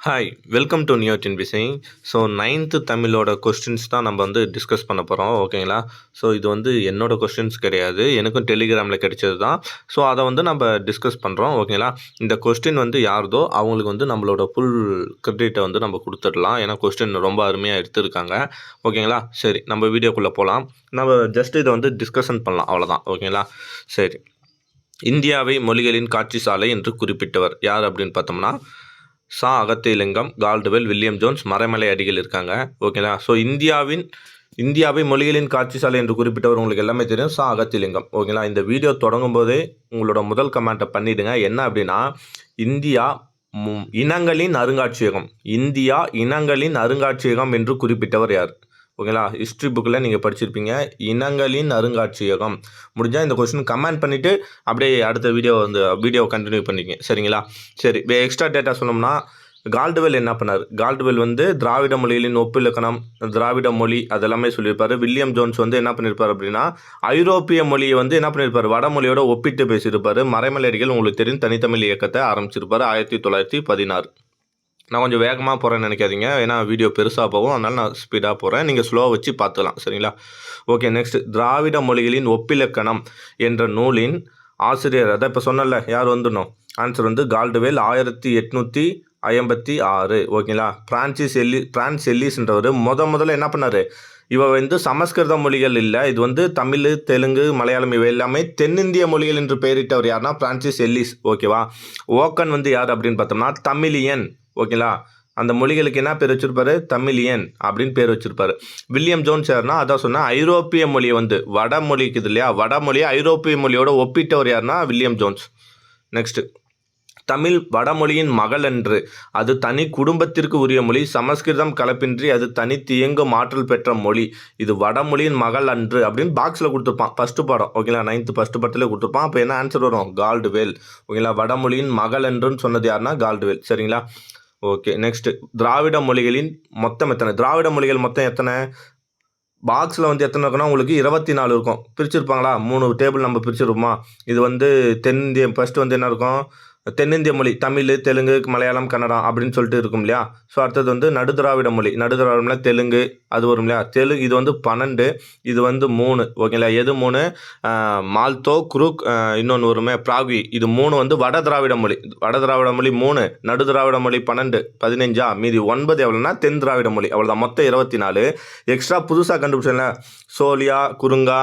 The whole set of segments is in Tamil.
ஹாய் வெல்கம் டு நியூ டின்பிசிங். ஸோ நைன்த்து தமிழோட கொஸ்டின்ஸ் தான் நம்ம டிஸ்கஸ் பண்ண போகிறோம். ஓகேங்களா? ஸோ இது என்னோடய கொஸ்டின்ஸ் கிடையாது, எனக்கும் டெலிகிராமில் கிடைச்சது தான். ஸோ அதை நம்ம டிஸ்கஸ் பண்ணுறோம். ஓகேங்களா? இந்த கொஸ்டின் யாருதோ அவங்களுக்கு நம்மளோட ஃபுல் கிரெடிட்டை நம்ம கொடுத்துடலாம். ஏன்னா கொஸ்டின் ரொம்ப அருமையாக எடுத்திருக்காங்க. ஓகேங்களா? சரி, நம்ம வீடியோக்குள்ளே போகலாம். நம்ம ஜஸ்ட் இதை டிஸ்கஷன் பண்ணலாம், அவ்வளோதான். ஓகேங்களா? சரி, இந்தியாவை மொழிகளின் காட்சி சாலை என்று குறிப்பிட்டவர் யார் அப்படின்னு பார்த்தோம்னா சா Agathialingam, Caldwell, William Jones, Maraimalai Adigal இருக்காங்க. ஓகேங்களா? ஸோ இந்தியாவை மொழிகளின் காட்சி சாலை என்று குறிப்பிட்டவர் உங்களுக்கு எல்லாமே தெரியும், சா அகத்தியலிங்கம். ஓகேங்களா? இந்த வீடியோ தொடங்கும் போதே உங்களோட முதல் கமெண்ட்டை பண்ணிவிடுங்க. என்ன அப்படின்னா, இந்தியா இனங்களின் அருங்காட்சியகம், இந்தியா இனங்களின் அருங்காட்சியகம் என்று குறிப்பிட்டவர் யார்? ஓகேங்களா? ஹிஸ்ட்ரி புக்கில் நீங்கள் படிச்சிருப்பீங்க, இனங்களின் அருங்காட்சியகம். முடிஞ்சால் இந்த கொஸ்டின் கமெண்ட் பண்ணிவிட்டு அப்படியே அடுத்த வீடியோ கண்டினியூ பண்ணிங்க. சரிங்களா? சரி, எக்ஸ்ட்ரா டேட்டா சொன்னோம்னா, கால்டுவெல் என்ன பண்ணார்? கால்டுவெல் திராவிட மொழிகளின் ஒப்பிலக்கணம், திராவிட மொழி அதெல்லாமே சொல்லியிருப்பார். வில்லியம் ஜோன்ஸ் என்ன பண்ணியிருப்பார் அப்படின்னா, ஐரோப்பிய மொழியை என்ன பண்ணியிருப்பார்? வடமொழியோட ஒப்பிட்டு பேசியிருப்பார். மறைமலை அடிகள் உங்களுக்கு தெரியும், தனித்தமிழ் இயக்கத்தை ஆரம்பிச்சிருப்பார் 1916. நான் கொஞ்சம் வேகமாக போகிறேன்னு நினைக்காதீங்க, ஏன்னா வீடியோ பெருசாக போகும், அதனால் நான் ஸ்பீடாக போகிறேன். நீங்கள் ஸ்லோவாக வச்சு பார்த்துக்கலாம். சரிங்களா? ஓகே, நெக்ஸ்ட், திராவிட மொழிகளின் ஒப்பிலக்கணம் என்ற நூலின் ஆசிரியர், அதை இப்போ சொன்னல, யார் வந்துடணும்? Answer Caldwell, 1856. ஓகேங்களா? பிரான்சிஸ் எல்லிஸ்ன்றவர் முதல்ல என்ன பண்ணார்? சமஸ்கிருத மொழிகள் இல்லை, இது தமிழ், தெலுங்கு, மலையாளம் இவை எல்லாமே தென்னிந்திய மொழிகள் என்று பெயரிட்டவர் யாருன்னா பிரான்சிஸ் எல்லிஸ். ஓகேவா? ஓக்கன் யார் அப்படின்னு பார்த்தோம்னா தமிழியன். ஓகேங்களா? அந்த மொழிகளுக்கு என்ன பேர் வச்சிருப்பாரு? தமிழியன் அப்படின்னு பேர் வச்சிருப்பாரு. வில்லியம் ஜோன்ஸ் யாருன்னா, அதான் சொன்னால் ஐரோப்பிய மொழியை வடமொழிக்கு இது இல்லையா, வடமொழியை ஐரோப்பிய மொழியோட ஒப்பிட்டவர் யாருன்னா வில்லியம் ஜோன்ஸ். நெக்ஸ்ட், தமிழ் வடமொழியின் மகள் என்று, அது தனி குடும்பத்திற்கு உரிய மொழி, சமஸ்கிருதம் கலப்பின்றி அது தனித்து இயங்கும் ஆற்றல் பெற்ற மொழி, இது வடமொழியின் மகள் அன்று அப்படின்னு பாக்ஸில் கொடுத்துருப்பான் ஃபஸ்ட்டு பாடம். ஓகேங்களா? 9th ஃபஸ்ட்டு படத்தில் கொடுத்துருப்பான். அப்போ என்ன ஆன்சர் வரும்? கால்டுவெல். ஓகேங்களா? வடமொழியின் மகள் என்றுன்னு சொன்னது யாருன்னா கால்டுவெல். சரிங்களா? ஓகே, நெக்ஸ்ட், திராவிட மொழிகளின் மொத்தம் எத்தனை? திராவிட மொழிகள் மொத்தம் எத்தனை? பாக்ஸில் எத்தனை இருக்குன்னா உங்களுக்கு 24 இருக்கும். பிரிச்சிருப்பாங்களா? 3 டேபிள் நம்ம பிரிச்சிருப்போமா? இது தென்னிந்திய ஃபஸ்ட்டு என்ன இருக்கும்? தென்னிந்திய மொழி தமிழ், தெலுங்கு, மலையாளம், கன்னடம் அப்படின்னு சொல்லிட்டு இருக்கும் இல்லையா? ஸோ அடுத்தது நடுதிராவிட மொழி. நடுதிராவிடம்ல தெலுங்கு அது வரும் இல்லையா? தெலுங்கு இது 12, இது 3. ஓகேங்களா? எது 3? மால்தோ, குரூக், இன்னொன்று வருமே பிராகுவி. இது 3 வட திராவிட மொழி. வட திராவிட மொழி 3, நடுதிராவிட மொழி 12, 15. மீதி 9 எவ்வளோன்னா தென் திராவிட மொழி. அவ்வளோதான், மொத்தம் 24. எக்ஸ்ட்ரா புதுசாக கண்டுபிடிச்சல சோலியா, குறுங்கா,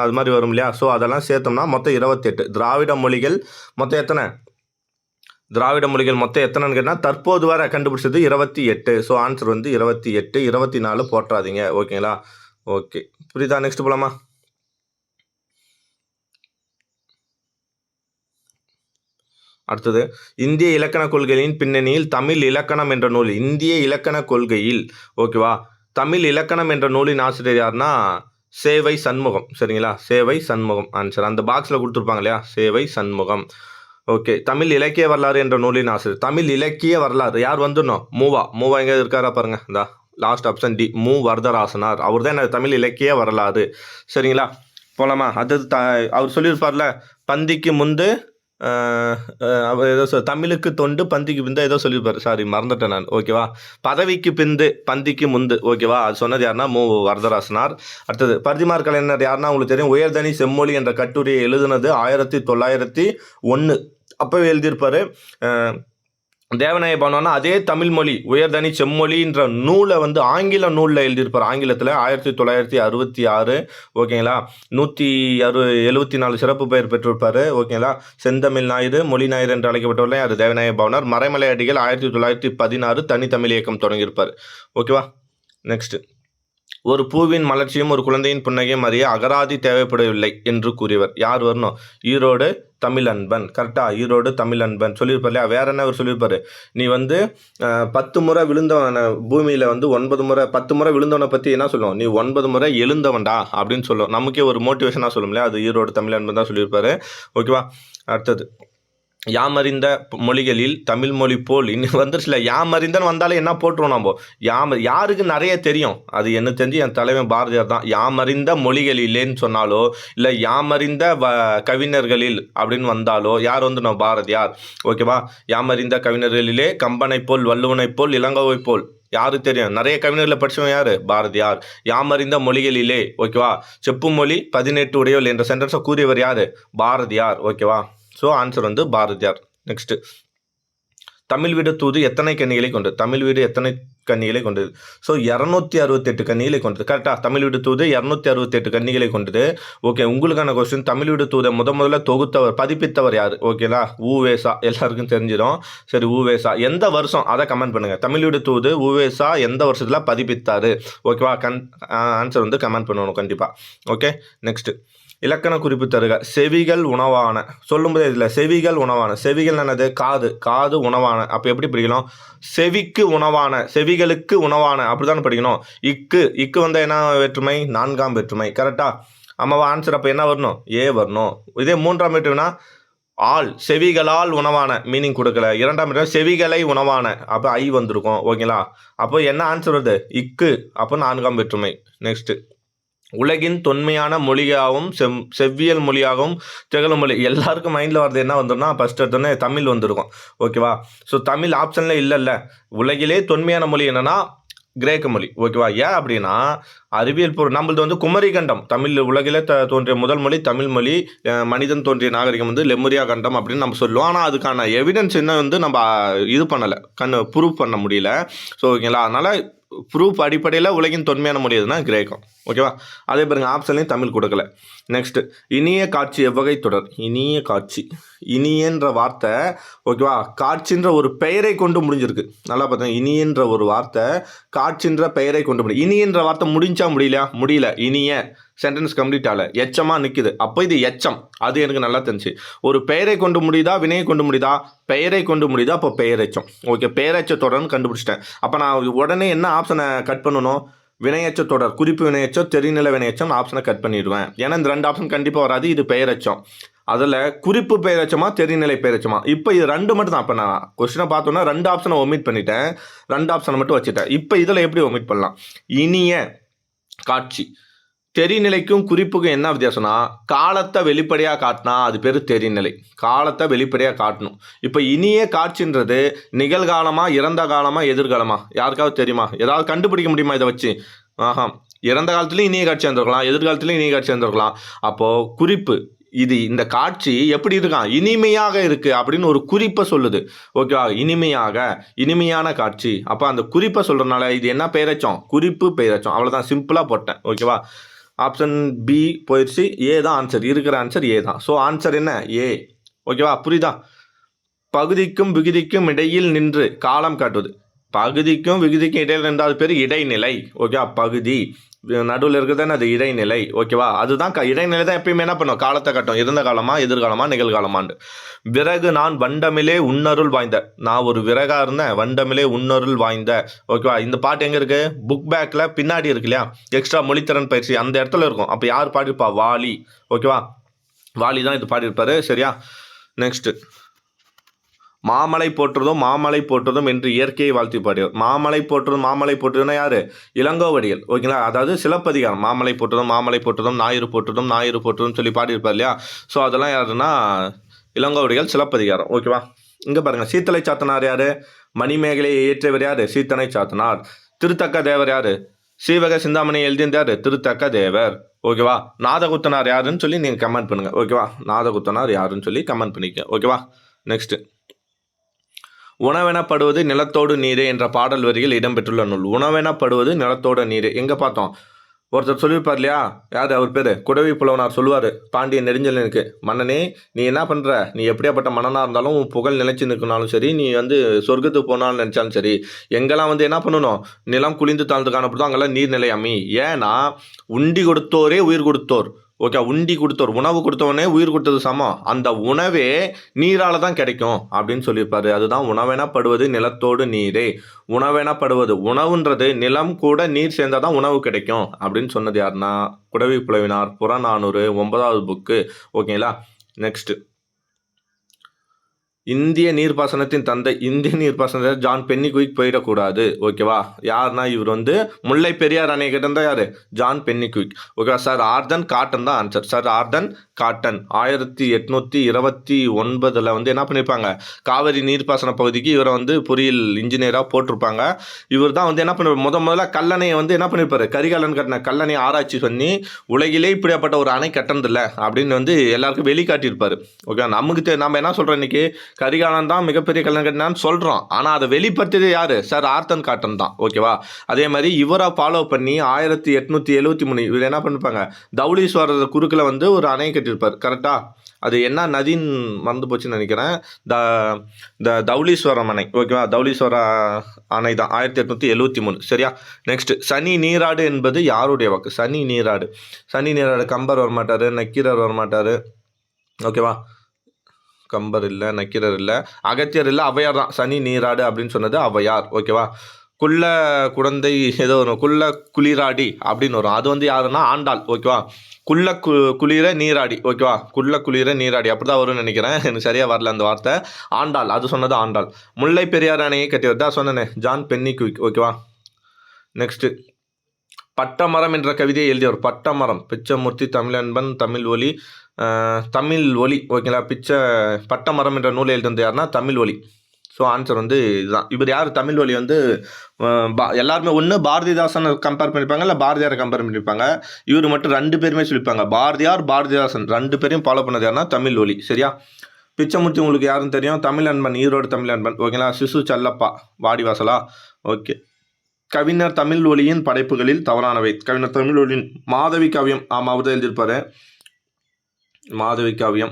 அது மாதிரி வரும் இல்லையா? ஸோ அதெல்லாம் சேர்த்தோம்னா மொத்தம் 28. திராவிட மொழிகள் மொத்தம் எத்தனை? திராவிட மொழிகள் மொத்தம் எத்தனைன்னு கேட்டால் தற்போது வரை கண்டுபிடிச்சது 28. ஸோ ஆன்சர் 28, 24 போட்டுறாதீங்க. ஓகேங்களா? ஓகே, புரியுதா? நெக்ஸ்ட் போலாமா? அடுத்தது, இந்திய இலக்கண கொள்கையின் பின்னணியில் தமிழ் இலக்கணம் என்ற நூல். இந்திய இலக்கண கொள்கையில், ஓகேவா, தமிழ் இலக்கணம் என்ற நூலின் ஆசிரியர் யாருன்னா சேவை சண்முகம். சரிங்களா? சேவை சண்முகம் ஆன்சர். அந்த பாக்ஸில் கொடுத்துருப்பாங்க இல்லையா? சேவை சண்முகம். ஓகே, தமிழ் இலக்கிய வரலாறு என்ற நூலின் ஆசிரியர். தமிழ் இலக்கிய வரலாறு யார் வந்துடணும்? மூவா எங்கே இருக்காரா பாருங்க, இந்த லாஸ்ட் ஆப்ஷன் டி, வரதராசனார். அவர் தான் தமிழ் இலக்கிய வரலாறு. சரிங்களா? போலாமா? அது அவர் சொல்லியிருப்பார்ல, பந்திக்கு முந்து அவர் ஏதோ தமிழுக்கு தொண்டு பந்திக்கு பிந்து ஏதோ சொல்லியிருப்பார். சாரி, மறந்துட்டேன் நான். ஓகேவா? பதவிக்கு பிந்து பந்திக்கு முந்து. ஓகேவா? அது சொன்னது யாருன்னா வரதராசனார். அடுத்தது, பரிதிமார் கலைஞர் யாருன்னா உங்களுக்கு தெரியும், உயர்தனி செம்மொழி என்ற கட்டுரையை எழுதுனது 1901. அப்போவே எழுதியிருப்பார். தேவநாய பாணுனா அதே தமிழ் மொழி உயர்தனி செம்மொழின்ற நூலை ஆங்கில நூலில் எழுதியிருப்பார். ஆங்கிலத்தில் 1966. ஓகேங்களா? 174 சிறப்பு பெயர் பெற்றிருப்பார். ஓகேங்களா? செந்தமிழ் ஞாயிறு, மொழி ஞாயிறு என்று அழைக்கப்பட்டவர்களே அது தேவநாய பாவனர். மறைமலை அடிகள் 1916 தனித்தமிழ் இயக்கம் தொடங்கியிருப்பார். ஓகேவா? நெக்ஸ்ட், ஒரு பூவின் மலர்ச்சியும் ஒரு குழந்தையின் புன்னகையும் அறிய அகராதி தேவைப்படவில்லை என்று கூறியவர் யார் வரணும்? ஈரோடு தமிழன்பன். கரெக்டாக, ஈரோடு தமிழன்பன் சொல்லியிருப்பார் இல்லையா? வேற என்ன அவர் சொல்லியிருப்பாரு? நீ 10 முறை விழுந்தவன் பூமியில் 9 முறை 10 முறை விழுந்தவனை பற்றி என்ன சொல்லுவோம்? நீ 9 முறை எழுந்தவன்டா அப்படின்னு சொல்லுவோம். நமக்கே ஒரு மோட்டிவேஷனாக சொல்லும் இல்லையா? அது ஈரோடு தமிழன்பன் தான் சொல்லியிருப்பாரு. ஓகேவா? அடுத்தது, யாமறிந்த மொழிகளில் தமிழ் மொழி போல் இன்னும் வந்துருச்சுல. யாமறிந்தன்னு வந்தாலே என்ன போட்டுருவோம் நம்ம. யாருக்கு நிறைய தெரியும், அது என்ன தெரிஞ்சு என் தலைவன் பாரதியார் தான். யாமறிந்த மொழிகளிலேன்னு சொன்னாலோ இல்லை யாமறிந்த கவிஞர்களில் அப்படின்னு வந்தாலோ யார் வந்து நம்ம பாரதியார். ஓகேவா. யாமறிந்த கவிஞர்களிலே கம்பனை போல் வள்ளுவனை போல் இளங்கோவை போல் யாருக்கு தெரியும், நிறைய கவிஞர்களை படிச்சவன் யாரு, பாரதியார். யாமறிந்த மொழிகளிலே. ஓகேவா. செப்பு மொழி 18 உடையவள் என்ற சென்டென்ஸை கூறியவர் யாரு, பாரதியார். ஓகேவா. ஸோ ஆன்சர் வந்து பாரதியார். நெக்ஸ்ட், தமிழ் வீடு தூது எத்தனை கன்னிகளை கொண்டது, தமிழ் வீடு எத்தனை கன்னிகளை கொண்டது. ஸோ 268 கன்னிகளை கொண்டது. கரெக்டாக, தமிழ் வீடு தூது 268 கன்னிகளை கொண்டது. ஓகே, உங்களுக்கான கொஸ்டின், தமிழ் வீடு தூதை முதல்ல தொகுத்தவர் பதிப்பித்தவர் யார். ஓகேலா, ஊவேசா. எல்லாருக்கும் தெரிஞ்சிடும். சரி, ஊவேசா எந்த வருஷம் அதை கமெண்ட் பண்ணுங்க. தமிழ் வீடு தூது ஊவேசா எந்த வருஷத்தில் பதிப்பித்தாரு. ஓகேவா. ஆன்சர் வந்து கமெண்ட் பண்ணணும் கண்டிப்பாக. ஓகே. நெக்ஸ்ட், இலக்கண குறிப்பு தருக. செவிகள் உணவான சொல்லும்போது இதில் செவிகள் உணவான, செவிகள் என்னது, காது உணவான. அப்போ எப்படி படிக்கணும், செவிக்கு உணவான, செவிகளுக்கு உணவான, அப்படிதான் படிக்கணும். இக்கு வந்து என்ன வேற்றுமை, 4ஆம் வேற்றுமை. கரெக்டா. ஆமாவா. ஆன்சர் அப்போ என்ன வரணும், ஏ வரணும். இதே 3ஆம் வேற்றுமைனா ஆள், செவிகளால் உணவான, மீனிங் கொடுக்கல. 2ஆம் வேற்றுமை செவிகளை உணவான, அப்போ ஐ வந்திருக்கும். ஓகேங்களா. அப்போ என்ன ஆன்சர் வருது, இக்கு. அப்போ 4ஆம் வேற்றுமை. நெக்ஸ்ட், உலகின் தொன்மையான மொழியாகவும் செவ்வியல் மொழியாகவும் திகழும் மொழி. எல்லாருக்கும் மைண்டில் வரது என்ன வந்துடும்னா ஃபஸ்ட் எடுத்தோன்னே தமிழ் வந்துருக்கும். ஓகேவா. ஸோ தமிழ் ஆப்ஷனில் இல்லைல்ல. உலகிலே தொன்மையான மொழி என்னன்னா கிரேக்க மொழி. ஓகேவா. ஏன் அப்படின்னா அறிவியல் பொருள் நம்மளது வந்து குமரி கண்டம். தமிழ் உலகிலே தோன்றிய முதல் மொழி தமிழ் மொழி. மனிதன் தோன்றிய நாகரிகம் வந்து லெமுரியா கண்டம் அப்படின்னு நம்ம சொல்லுவோம். ஆனால் அதுக்கான எவிடன்ஸ் என்ன வந்து நம்ம இது பண்ணலை, ப்ரூவ் பண்ண முடியல. ஸோ ஓகேங்களா. அதனால் ப்ரூஃப் அடிப்படையில் உலகின் தொன்மையான மொழி எதுனா கிரேக்கம். ஓகேவா. அதே பாருங்க, ஆப்ஷன்லையும் தமிழ் கொடுக்கல. நெக்ஸ்ட், இனிய காட்சி எவ்வகை தொடர். இனிய காட்சி, இனியன்ற வார்த்தை ஓகேவா காட்சின்ற ஒரு பெயரை கொண்டு முடிஞ்சிருக்கு. நல்லா பார்த்தேன், இனியன்ற ஒரு வார்த்தை காட்சின்ற பெயரை கொண்டு முடியும். இனியன்ற வார்த்தை முடிஞ்சா முடியல. இனிய சென்டென்ஸ் கம்ப்ளீட் ஆகல, எச்சமாக நிற்குது. அப்போ இது எச்சம். அது எனக்கு நல்லா தெரிஞ்சு. ஒரு பெயரை கொண்டு முடியுதா, வினையை கொண்டு முடியுதா, பெயரை கொண்டு முடியுதா, அப்போ பெயரெச்சம். ஓகே, பெயரெச்ச தொடர்னு கண்டுபிடிச்சிட்டேன். அப்போ நான் உடனே என்ன ஆப்ஷனை கட் பண்ணணும், வினையச்ச தொடர், குறிப்பு வினையச்சம், தெரிநிலை வினையச்சம் ஆப்ஷனை கட் பண்ணிடுவேன். ஏன்னா இந்த 2 ஆப்ஷன் கண்டிப்பாக வராது. இது பெயரெச்சம். அதில் குறிப்பு பெயரச்சமா தெரிநிலை பெயரச்சமா, இப்போ இது 2 மட்டும் தான். இப்போ நான் கொஸ்டினை பார்த்தோன்னா 2 ஆப்ஷனை ஒமிட் பண்ணிட்டேன், 2 ஆப்ஷனை மட்டும் வச்சுட்டேன். இப்போ இதில் எப்படி ஒமிட் பண்ணலாம், இனிய காட்சி. தெரிநிலைக்கும் குறிப்புக்கும் என்ன வித்தியாசம்னா, காலத்தை வெளிப்படையாக காட்டினா அது பேர் தெரிநிலை. காலத்தை வெளிப்படையாக காட்டணும். இப்போ இனிய காட்சின்றது நிகழ்காலமா, இறந்த காலமா, எதிர்காலமா, யாருக்காவது தெரியுமா, ஏதாவது கண்டுபிடிக்க முடியுமா இதை வச்சு? ஆஹா. இறந்த காலத்துலேயும் இனிய காட்சி இருந்திருக்கலாம், எதிர்காலத்துலேயும் இனிய காட்சி இருந்திருக்கலாம். அப்போது குறிப்பு, இது இந்த காட்சி எப்படி இருக்கான், இனிமையாக இருக்கு அப்படின்னு ஒரு குறிப்பை சொல்லுது. ஓகேவா. இனிமையான காட்சி. அப்போ அந்த குறிப்பை சொல்றதுனால இது என்ன பெயரச்சம், குறிப்பு பெயரச்சம். அவ்வளோதான், சிம்பிளாக போட்டேன். ஓகேவா. ஆப்ஷன் பி போயிடுச்சு. ஏ தான் ஆன்சர், இருக்கிற ஆன்சர் ஏ தான். ஸோ ஆன்சர் என்ன, ஏ. ஓகேவா. புரியுதா. பகுதிக்கும் விகுதிக்கும் இடையில் நின்று காலம் காட்டுவது. பகுதிக்கும் விகுதிக்கும் இடையில் நின்றால் பேர் இடைநிலை. ஓகேவா. பகுதி நடுவில் இருக்கிறது அது இடைநிலை. ஓகேவா. அதுதான் இடைநிலை தான் எப்பயுமே என்ன பண்ணும், காலத்தை காட்டும். இருந்த காலமா, எதிர்காலமா, நிகழ்காலமாண்டு. விறகு நான் வண்டமிலே உன்னருள் வாய்ந்த. நான் ஒரு விறகா இருந்தேன், வண்டமிலே உன்னருள் வாய்ந்த. ஓகேவா. இந்த பாட்டு எங்கே இருக்கு, புக் பேக்கில் பின்னாடி இருக்கு இல்லையா, எக்ஸ்ட்ரா மொழித்திறன் பயிற்சி அந்த இடத்துல இருக்கும். அப்போ யார் பாடிருப்பா, வாலி. ஓகேவா. வாலி தான் இது பாடியிருப்பாரு. சரியா. நெக்ஸ்ட், மாமலை போற்றுதும் என்று இயற்கையை வாழ்த்தி பாடியவர். மாமலை போற்றுதுன்னா யாரு, இளங்கோவடிகள். ஓகேங்களா. அதாவது சிலப்பதிகாரம். மாமலை போற்றுதும் ஞாயிறு போற்றுதும் சொல்லி பாடியிருப்பார் இல்லையா. ஸோ அதெல்லாம் யாருன்னா இளங்கோவடிகள், சிலப்பதிகாரம். ஓகேவா. இங்கே பாருங்க, சீத்தலை சாத்தனார் யாரு, மணிமேகலையை இயற்றியவர் யாரு, சீத்தனை சாத்தனார். திருத்தக்க தேவர் யாரு, சீவக சிந்தாமணி எழுதியிருந்தார் திருத்தக்க தேவர். ஓகேவா. நாதகுத்தனார் யாருன்னு சொல்லி நீங்கள் கமெண்ட் பண்ணுங்க. ஓகேவா. நாதகுத்தனார் யாருன்னு சொல்லி கமெண்ட் பண்ணிக்க. ஓகேவா. நெக்ஸ்ட், உணவெனப்படுவது நிலத்தோடு நீரே என்ற பாடல் வரிகள் இடம்பெற்றுள்ள நூல். உணவெனப்படுவது நிலத்தோடு நீரே எங்கே பார்த்தோம், ஒருத்தர் சொல்லியிருப்பார் இல்லையா, யார் அவர் பேர், குடவி புலவனார் சொல்லுவார் பாண்டியன் நெடுஞ்செழியனுக்கு, மன்னனே நீ என்ன பண்ணுற, நீ எப்படியாப்பட்ட மன்னனாக இருந்தாலும் உன் புகழ் நிலைச்சு நிற்கனாலும் சரி, நீ வந்து சொர்க்கத்துக்கு போனாலும் நினச்சாலும் சரி, எங்கெல்லாம் வந்து என்ன பண்ணணும், நிலம் குளிந்து தாழ்ந்து காணப்படுதோ அங்கெல்லாம் நீர் நிலையாமி. ஏன்னா உண்டி கொடுத்தோரே உயிர் கொடுத்தோர். ஓகே, உண்டி கொடுத்தோர், உணவு கொடுத்தவனே உயிர் கொடுத்தது சமம். அந்த உணவே நீரால் தான் கிடைக்கும் அப்படின்னு சொல்லியிருப்பாரு. அதுதான் உணவெனப்படுவது நிலத்தோடு நீரே. உணவெனப்படுவது, உணவுன்றது நிலம் கூட நீர் சேர்ந்தால் தான் உணவு கிடைக்கும் அப்படின்னு சொன்னது யாருன்னா குடவி புலவினார். புறநானூறு 9வது புக்கு. ஓகேங்களா. நெக்ஸ்ட், இந்திய நீர்ப்பாசனத்தின் தந்தை, இந்திய நீர்ப்பாசனத்தை ஜான் பென்னிக்விக் போயிடக்கூடாது. ஓகேவா? யாருன்னா இவர் வந்து முல்லை பெரியார் அணை கிட்ட யாரு? John Pennycuick. ஓகேவா? சார் ஆர்தர் காட்டன் தான் ஆன்சர். சார் ஆர்தர் காட்டன் 1829 வந்து என்ன பண்ணியிருப்பாங்க, காவிரி நீர்ப்பாசன பகுதிக்கு இவரை வந்து பொறியியல் இன்ஜினியராக போட்டிருப்பாங்க. இவர் தான் வந்து என்ன பண்ணுவார், முதல்ல கல்லணையை வந்து என்ன பண்ணியிருப்பாரு, கரிகாலன் கட்டின கல்லணையை ஆராய்ச்சி பண்ணி உலகிலே இப்படியாப்பட்ட ஒரு அணை கட்டணதில்ல அப்படின்னு வந்து எல்லாருக்கும் வெளிக்காட்டியிருப்பாரு. ஓகே, நமக்கு நம்ம என்ன சொல்கிறோம் இன்னைக்கு, கரிகாலன் தான் மிகப்பெரிய கல்லணை கட்டினான்னு சொல்கிறோம். ஆனால் அதை வெளிப்படுத்தியது யார்? சார் ஆர்தர் காட்டன் தான். ஓகேவா? அதே மாதிரி இவரை ஃபாலோ பண்ணி 1873 இவர் என்ன பண்ணிருப்பாங்க, தௌலீஸ்வரர் குறுக்கில் வந்து ஒரு அணை கட்டியிருப்பார். கரெக்டாக? அது என்ன நதின்னு மறந்து போச்சுன்னு நினைக்கிறேன். த தௌலீஸ்வரம் அணை. ஓகேவா? தௌலீஸ்வர அணை தான் 1873. சரியா? நெக்ஸ்ட், சனி நீராடு என்பது யாருடைய வாக்கு? சனி நீராடு. சனி நீராடு கம்பர் வரமாட்டார், நக்கீரர் வரமாட்டார். ஓகேவா? கம்பர் இல்லை, நக்கீரர் இல்லை, அகத்தியர் இல்லை, ஔவையார் தான். சனி நீராடு அப்படின்னு சொன்னது ஔவையார். ஓகேவா? குள்ள குழந்தை ஏதோ வரும், குள்ள குளிராடி அப்படின்னு வரும். அது வந்து யாருன்னா ஆண்டாள். ஓகேவா? குள்ள குளிர நீராடி. ஓகேவா? குள்ள குளிர நீராடி அப்படி தான் வரும்னு நினைக்கிறேன், எனக்கு சரியாக வரல அந்த வார்த்தை. ஆண்டாள், அது சொன்னது ஆண்டாள். முல்லை பெரியார் அணையை கட்டியவர் தான் சொன்னேனே, ஜான் பென்னிக்விக். ஓகேவா? நெக்ஸ்ட்டு, பட்டமரம் என்ற கவிதையை எழுதியவர். பட்டமரம் பிச்சமூர்த்தி, தமிழன்பன், தமிழ் ஒலி. தமிழ் ஒலி. ஓகேங்களா? பட்டமரம் என்ற நூலை எழுதினது யாருன்னா தமிழ் ஒலி. ஸோ ஆன்சர் வந்து இதுதான். இவர் யார்? தமிழ் ஒலி வந்து எல்லாருமே ஒன்று பாரதிதாசன் கம்பேர் பண்ணியிருப்பாங்க, இல்லை பாரதியாரை கம்பேர் பண்ணியிருப்பாங்க. இவர் மட்டும் 2 பேருமே சொல்லியிருப்பாங்க. பாரதியார், பாரதிதாசன் 2 பேரையும் ஃபாலோ பண்ணது யாருன்னா தமிழ் ஒலி. சரியா? பிச்சமூர்த்தி உங்களுக்கு யாருன்னு தெரியும், தமிழன்பன், ஈரோடு தமிழன்பன். ஓகேங்களா? சிசு செல்லப்பா, வாடிவாசலா. ஓகே. கவிஞர் தமிழ் ஒலியின் படைப்புகளில் தவறானவை. கவிஞர் தமிழ் ஒலியின் மாதவி காவியம். ஆமாம், அவர் தான் எழுதியிருப்பாரு. மாதவி காவியம்,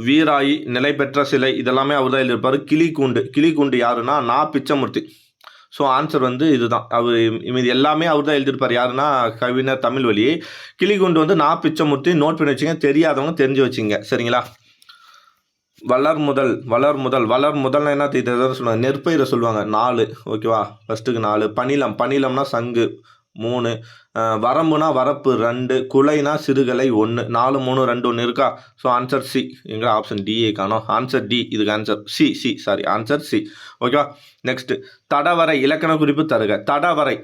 வீராயி, நிலை பெற்ற சிலை, இதெல்லாமே அவர் தான் எழுதியிருப்பார். கிளிக்கூண்டு யாருன்னா பிச்சமூர்த்தி. ஸோ ஆன்சர் வந்து இதுதான். அவர் இது எல்லாமே அவர் தான் எழுதியிருப்பார். யாருன்னா கவிஞர் தமிழ் வழி. கிளிக்கூண்டு வந்து பிச்சமூர்த்தி. நோட் பண்ணி வச்சுங்க, தெரியாதவங்க தெரிஞ்சு வச்சுங்க. சரிங்களா? வளர் முதல்னா என்ன சொல்லுவாங்க, நெற்பயிரை சொல்லுவாங்க. 4. ஓகேவா? ஃபஸ்ட்டுக்கு 4. பணிலம்னா சங்கு 3. வரம்புனா வரப்பு 2. குலைனா சிறுகலை 1. 4, 3, 2, 1 இருக்கா? So answer C. எங்கே ஆப்ஷன் டிஏ காணோம். Answer D. இதுக்கு answer C. Sorry, answer C. ஓகேவா? நெக்ஸ்ட், தடவரை இலக்கண குறிப்பு தருக. தடவரை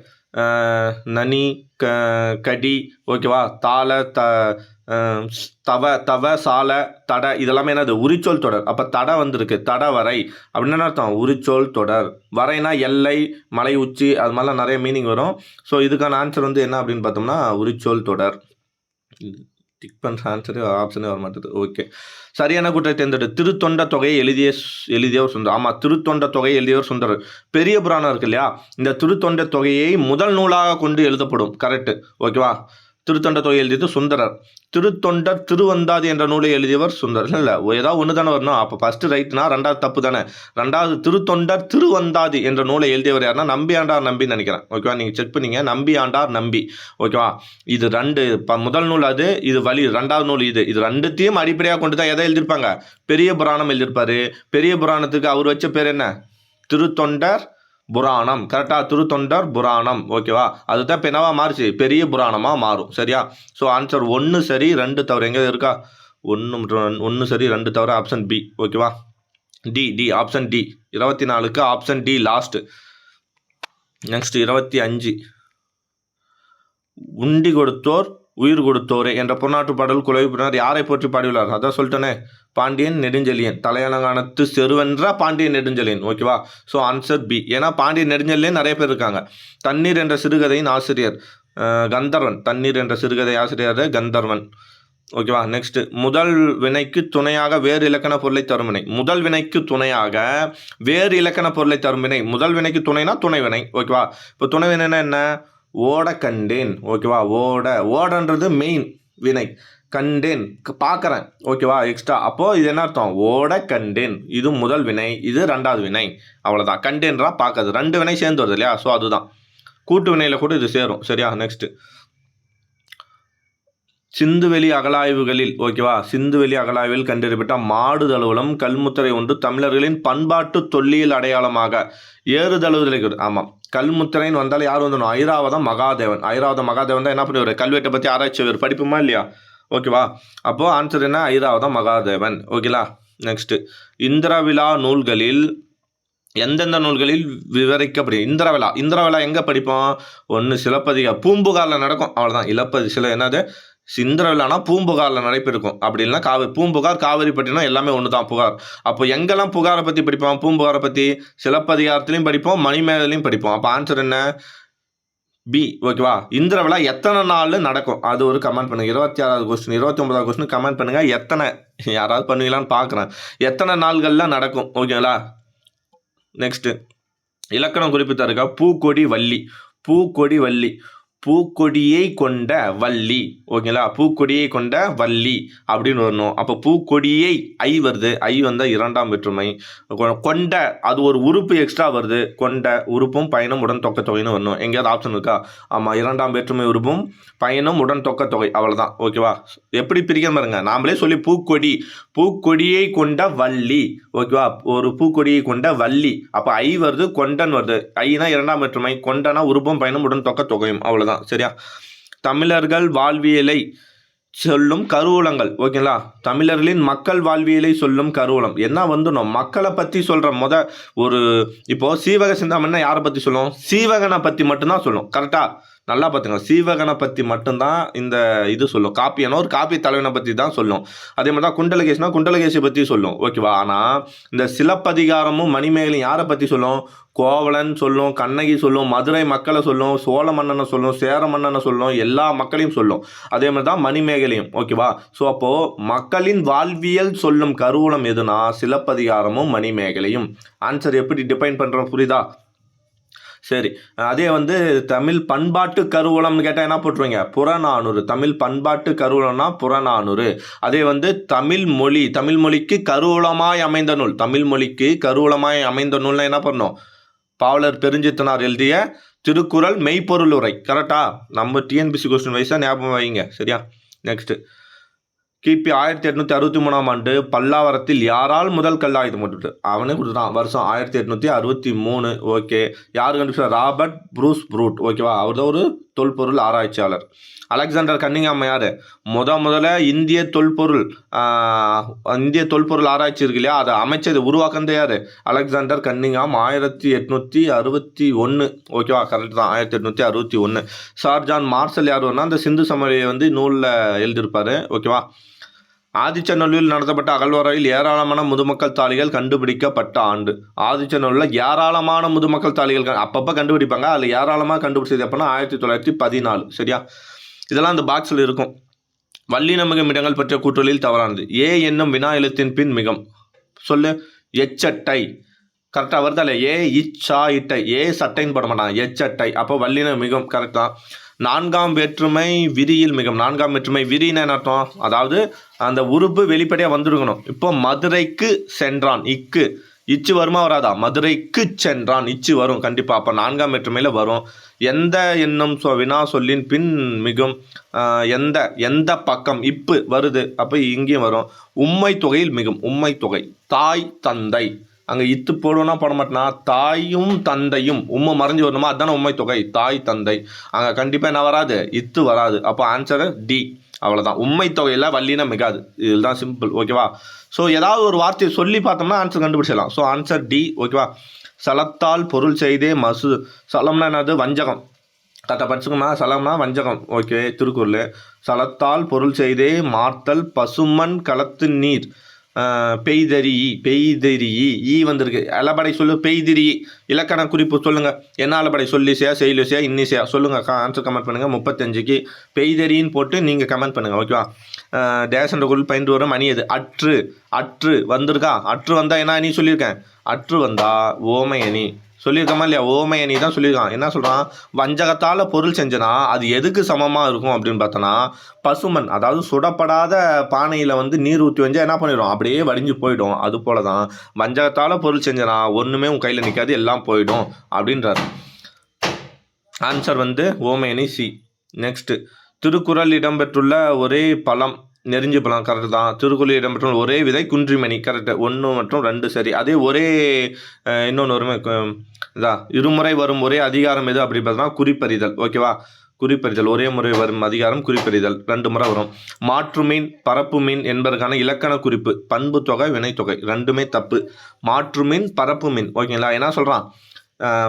நனி, கடி. ஓகேவா? தாள, தவ, சால, தட, இதெல்லாமே என்னது? உரிச்சொல் தொடர். அப்போ தட வந்திருக்கு. தடவரை அப்படின்னு அர்த்தம், உரிச்சொல் தொடர். வரைனா எல்லை, மலை உச்சி, அது மாதிரிலாம் நிறைய மீனிங் வரும். ஸோ இதுக்கான ஆன்சர் வந்து என்ன அப்படின்னு பார்த்தோம்னா உரிச்சொல் தொடர். டிக் பண்ணுற ஆன்சரு ஆப்ஷனே வர மாட்டேது. ஓகே, சரியான கூட்டத்தை தேர்ந்தெடு. திருத்தொண்ட தொகையை எழுதியவர் சுந்தர். ஆமாம், திருத்தொண்ட தொகையை எழுதியவர் சுந்தர். பெரிய புராணம் இருக்கு இல்லையா, இந்த திருத்தொண்ட தொகையை முதல் நூலாக கொண்டு எழுதப்படும். கரெக்டு. ஓகேவா? திருத்தொண்ட தொகை எழுதியது சுந்தரர். திருத்தொண்டர் திருவந்தாதி என்ற நூலை எழுதியவர் சுந்தர். இல்லை, ஏதாவது ஒன்று தானே வரணும். அப்போ ஃபஸ்ட்டு ரைட்னா 2வது தப்பு தானே. 2வது திருத்தொண்டர் திருவந்தாதி என்ற நூலை எழுதியவர் யாருன்னா நம்பியாண்டார் நம்பின்னு நினைக்கிறேன். ஓகேவா? நீங்கள் செக் பண்ணிங்க, நம்பியாண்டார் நம்பி. ஓகேவா? இது 2 முதல் நூல் அது, இது வழி 2வது நூல் இது. இது 2த்தையும் அடிப்படையாக கொண்டு தான் எதை எழுதியிருப்பாங்க? பெரிய புராணம் எழுதியிருப்பாரு. பெரிய புராணத்துக்கு அவர் வச்ச பேர் என்ன? திருத்தொண்டர் புராணம். கரெக்டாக? திருத்தொண்டர் புராணம். ஓகேவா? அதுதான் இப்போ என்னவா மாறுச்சு? பெரிய புராணமாக மாறும். சரியா? ஸோ ஆன்சர் 1 சரி 2 தவறு. எங்கே இருக்கா? 1 சரி 2 தவறு. Option B. ஓகேவா? D option D. 24க்கு ஆப்ஷன் டி லாஸ்ட். நெக்ஸ்ட் 25, உண்டி கொடுத்தோர் உயிர் கொடுத்தோரே என்ற பொன்னாட்டு பாடல் குலவிப்பினர் யாரை போற்றி பாடியுள்ளார்? அதான் சொல்லிட்டேனே, பாண்டியன் நெடுஞ்செழியன். தலையலங்கானத்து செருவென்ற பாண்டியன் நெடுஞ்செழியன். ஓகேவா? So answer B. ஏன்னா பாண்டியன் நெடுஞ்செழியன் நிறைய பேர் இருக்காங்க. தண்ணீர் என்ற சிறுகதையின் ஆசிரியர் கந்தர்வன். தண்ணீர் என்ற சிறுகதை ஆசிரியர் கந்தர்வன். ஓகேவா? நெக்ஸ்ட், முதல் வினைக்கு துணையாக வேறு இலக்கண பொருளை தரும் வினை. முதல் வினைக்கு துணையாக வேறு இலக்கண பொருளை தரும் வினை. முதல் வினைக்கு துணைனா துணை வினை. ஓகேவா? இப்போ துணை வினைனா என்ன? ஓட கண்டேன். ஓகேவா? ஓடன்றது மெயின் வினை. கண்டேன் பார்க்குறேன். ஓகேவா? எக்ஸ்ட்ரா. அப்போது இது என்ன அர்த்தம்? ஓட கண்டேன். இது முதல் வினை, இது 2வது வினை. அவ்வளோதான். கண்டேன்றா பார்க்காது. 2 வினை சேர்ந்து வருது இல்லையா? ஸோ அதுதான் கூட்டு வினையில் கூட இது சேரும். சரியா? நெக்ஸ்ட், சிந்துவெளி அகலாய்வுகளில். ஓகேவா? சிந்துவெளி அகலாய்வில் கண்டறியப்பட்ட மாடுதழுவலம் கல்முத்திரை ஒன்று தமிழர்களின் பண்பாட்டு தொல்லியல் அடையாளமாக ஏறுதழுவுதலை. ஆமாம், கல்முத்திரைன்னு வந்தாலும் யார் வந்துடணும்? ஐராவத மகாதேவன். ஐராவத மகாதேவன் தான் என்ன பண்ணுவார்? கல்வெட்டை பற்றி ஆராய்ச்சி படிப்புமா இல்லையா? ஓகேவா? அப்போது ஆன்சர் என்ன? ஐராவத மகாதேவன். ஓகேலா? நெக்ஸ்ட்டு இந்திரவிழா நூல்களில் எந்தெந்த நூல்களில் விவரிக்கப்படும்? இந்திரவிழா எங்கே படிப்போம்? ஒன்று சிலப்பதிகாரம் பூம்புகாரில் நடக்கும், அவ்வளோதான். என்னது இந்திரவிழானா பூம்புகாரில் நடைபெறும். அப்படி இல்லைனா பூம்புகார் காவிரிப்பட்டினம் எல்லாமே ஒன்று தான், புகார். அப்போ எங்கெல்லாம் புகாரை பற்றி படிப்போம்? பூம்புகாரை பற்றி சிலப்பதிகாரத்துலையும் படிப்போம், மணிமேகலையும் படிப்போம். அப்போ ஆன்சர் என்ன? பி. ஓகேவா? இந்திரவிழா எத்தனை நாள் நடக்கும்? அது ஒரு கமெண்ட் பண்ணுங்கள். 26வது கொஸ்டின் 29வது கொஸ்டின் கமெண்ட் பண்ணுங்கள். எத்தனை, யாராவது பண்ணுவீங்களான்னு பார்க்குறேன். எத்தனை நாள்களில் நடக்கும்? ஓகேங்களா? நெக்ஸ்ட்டு இலக்கணம் குறிப்பிட்ட இருக்கா? பூக்கொடி வள்ளி. பூக்கொடியை கொண்ட வள்ளி. ஓகேங்களா? பூக்கொடியை கொண்ட வள்ளி அப்படின்னு வரணும். அப்போ பூக்கொடியை ஐ வருது, ஐ வந்தால் இரண்டாம் வேற்றுமை. கொண்ட அது ஒரு உறுப்பு எக்ஸ்ட்ரா வருது, கொண்ட உறுப்பும் பயனும் உடன் தொக்க தொகைன்னு வரணும். எங்கேயாவது ஆப்ஷன் இருக்கா? ஆமாம், இரண்டாம் வேற்றுமை உறுப்பும் பயனும் உடன் தொக்க தொகை, அவ்வளோதான். ஓகேவா? எப்படி பிரிக்க பாருங்க, நாமளே சொல்லி பூக்கொடியை கொண்ட வள்ளி. ஓகேவா? ஒரு பூக்கொடியை கொண்ட வள்ளி. அப்போ ஐ வருது, கொண்டன் வருது. ஐனா இரண்டாம் வேற்றுமை, கொண்டனா உறுப்பும் பயனும் உடன் தொக்க தொகையும், அவ்வளோதான். சரியா? தமிழர்கள் வாழ்வியலை சொல்லும் கருவூலங்கள். ஓகேங்களா? தமிழர்களின் மக்கள் வாழ்வியலை சொல்லும் கருவூலம். என்ன வந்துடும்? மக்களை பற்றி சொல்கிற ஒரு இப்போ சீவக சிந்தாமணினா யாரை பற்றி சொல்லும்? சீவகனை பற்றி மட்டும்தான் சொல்லும். கரெக்டாக? நல்லா பார்த்துங்க, சீவகனை பற்றி மட்டும்தான் இந்த இது சொல்லும். காப்பியனா ஒரு காப்பி தலைவனை பற்றி தான் சொல்லும். அதே மாதிரி தான் குண்டலகேசினா குண்டலகேசி பற்றி சொல்லும். ஓகேவா? ஆனால் இந்த சிலப்பதிகாரமும் மணிமேகலையும் யாரை பற்றி சொல்லும்? கோவலன் சொல்லும், கண்ணகி சொல்லும், மதுரை மக்களை சொல்லும், சோழ மன்னனை சொல்லும், சேர மன்னனை சொல்லும், எல்லா மக்களையும் சொல்லும். அதே மாதிரி தான் மணிமேகலையும். ஓகேவா? ஸோ அப்போது மக்களின் வாழ்வியல் சொல்லும் கருவூலம் எதுனா சிலப்பதிகாரமும் மணிமேகலையும். ஆன்சர் எப்படி டிஃபைன் பண்ணுறோம், புரியுதா? சரி, அதே தமிழ் பண்பாட்டு கருவூலம்னு கேட்டால் என்ன போட்டுருவீங்க? புறநானூறு. தமிழ் பண்பாட்டு கருவூலம்னா புறநானூறு. அதே தமிழ் மொழிக்கு கருவூலமாய் அமைந்த நூல். தமிழ் மொழிக்கு கருவூலமாய் அமைந்த நூல்னா என்ன பண்ணணும்? பாவலர் பெருஞ்சித்தனார் எழுதிய திருக்குறள் மெய்ப்பொருள் உரை. கரெக்டா? நம்ம டிஎன்பிசி கொஸ்டின் வைஸாக ஞாபகம் வைங்க. சரியா? நெக்ஸ்ட் கிபி 1863 பல்லாவரத்தில் யாரால் முதல் கல்லாயுதம் போட்டுட்டு அவனே கொடுத்துட்டான். வருஷம் 1863. ஓகே, யார் கண்டுபிடிச்சா? ராபர்ட் ப்ரூஸ் ப்ரூட். ஓகேவா? அவர் தான் ஒரு தொல்பொருள் ஆராய்ச்சியாளர். அலெக்சாண்டர் கன்னிங்ஹாம் யார்? முதல்ல இந்திய தொல்பொருள் ஆராய்ச்சி இருக்கு இல்லையா, அதை அமைச்சது உருவாக்குனது யார்? Alexander Cunningham 1861. ஓகேவா? கரெக்ட் தான், 1861. ஷார்ஜான் மார்ஷல் யார் வரனா அந்த சிந்து சமவெளியை நூலில் எழுதியிருப்பார். ஓகேவா? ஆதிச்சநல்லூரில் நடத்தப்பட்ட அகழ்வாராயில் ஏராளமான முதுமக்கள் தாளிகள் கண்டுபிடிக்கப்பட்ட ஆண்டு. ஆதிச்சநல்லூரில் ஏராளமான முதுமக்கள் தாளிகள் அப்பப்போ கண்டுபிடிப்பாங்க. அதில் ஏராளமாக கண்டுபிடிச்சது எப்போனா 1914. சரியா? இதெல்லாம் அந்த பாக்ஸில் இருக்கும். வல்லினமிகும் இடங்கள் பற்றிய கூற்றுகளில் தவறானது. ஏ என்னும் வினா எழுத்தின் பின் மிகம். சொல்லு. எச்சட்டை. கரெக்டாக வருதா இல்லை? ஏ இச்சா இட்டை. ஏ சட்டைன்னு போட மாட்டான், எச்சட்டை. அப்போ வல்லின மிகும். கரெக்டாக. நான்காம் வேற்றுமை விரியில் மிகும். நான்காம் வேற்றுமை விரின்னு என்ன அர்த்தம்? அதாவது அந்த உறுப்பு வெளிப்படையாக வந்துருக்கணும். இப்போ மதுரைக்கு சென்றான், இச்சு வருமா வராதா? மதுரைக்கு சென்றான், இச்சு வரும் கண்டிப்பாக. அப்போ நான்காம் வேற்றுமையில் வரும். எந்த என்னும் வினா சொல்லின் பின் மிகும். எந்த பக்கம் இப்பு வருது, அப்போ இங்கேயும் வரும். உம்மை தொகையில் மிகும். உம்மை தொகை. தாய் தந்தை. அங்கே இத்து போடுவோன்னா போட மாட்டேனா? தாயும் தந்தையும் உம்மை மறைஞ்சு வரணுமா? அதுதானே உண்மை தொகை. தாய் தந்தை. அங்கே கண்டிப்பாக என்ன வராது? இத்து வராது. அப்போ ஆன்சரு டி. அவ்வளோதான். உண்மை தொகையில் வல்லினா மிகாது. இதுதான் சிம்பிள். ஓகேவா? ஸோ ஏதாவது ஒரு வார்த்தையை சொல்லி பார்த்தோம்னா ஆன்சர் கண்டுபிடிச்சிடலாம். So answer D. ஓகேவா? சலத்தால் பொருள் செய்தே சலம்னா என்னது? வஞ்சகம். கரெக்டாக படிச்சுக்கோமா? சலம்னா வஞ்சகம். ஓகே, திருக்குறள். சலத்தால் பொருள் செய்தே மார்த்தல் பசுமண் களத்து நீர். பெய்தறி ஈ வந்திருக்கு. அலபடை சொல்லு. பெய்திரி. இலக்கண குறிப்பு சொல்லுங்கள். என்ன அலபடை? சொல்லிசையா, செயலிசையா, இன்னிசையா? சொல்லுங்கள். ஆன்சர் கமெண்ட் பண்ணுங்கள். 35க்கு பெய்தறின்னு போட்டு நீங்கள் கமெண்ட் பண்ணுங்கள். ஓகேவா? டேஷன்ற குரல் பயின்று வரும் அணி எது? அற்று வந்திருக்கா? அற்று வந்தால் என்ன அணி சொல்லியிருக்கேன்? அற்று வந்தால் ஓமை அணி சொல்லியிருக்கமா இல்லையா? ஓமை அணி தான் சொல்லியிருக்கான். என்ன சொல்கிறான்? வஞ்சகத்தால் பொருள் செஞ்சனா அது எதுக்கு சமமாக இருக்கும் அப்படின்னு பார்த்தோன்னா, பசுமண். அதாவது சுடப்படாத பானையில் நீர் ஊற்றி வஞ்சால் என்ன பண்ணிடும்? அப்படியே வடிஞ்சு போயிடும். அது போல தான் வஞ்சகத்தால் பொருள் செஞ்சனா ஒன்றுமே உன் கையில் நிற்காது, எல்லாம் போயிடும் அப்படின்றார். ஆன்சர் ஓமை அணி சி. நெக்ஸ்ட்டு திருக்குறள் இடம்பெற்றுள்ள ஒரே பழம் நெருஞ்சி பழம். கரெக்டு தான். திருக்குறள் இடம்பெற்ற ஒரே விதை குன்றிமணி. கரெக்டு. 1 மற்றும் 2 சரி. அதே ஒரே இன்னொன்று வருமே இதான் இருமுறை வரும் ஒரே அதிகாரம் எது அப்படி பார்த்தோம்னா குறிப்பறிதல். ஓகேவா? குறிப்பறிதல் ஒரே முறை வரும் அதிகாரம் குறிப்பறிதல் 2 முறை வரும். மாற்று மீன் பரப்பு மீன் என்பதற்கான இலக்கண குறிப்பு பண்பு தொகை வினைத்தொகை ரெண்டுமே தப்பு. மாற்று மீன் பரப்பு மீன் ஓகேங்களா. என்ன சொல்கிறான்,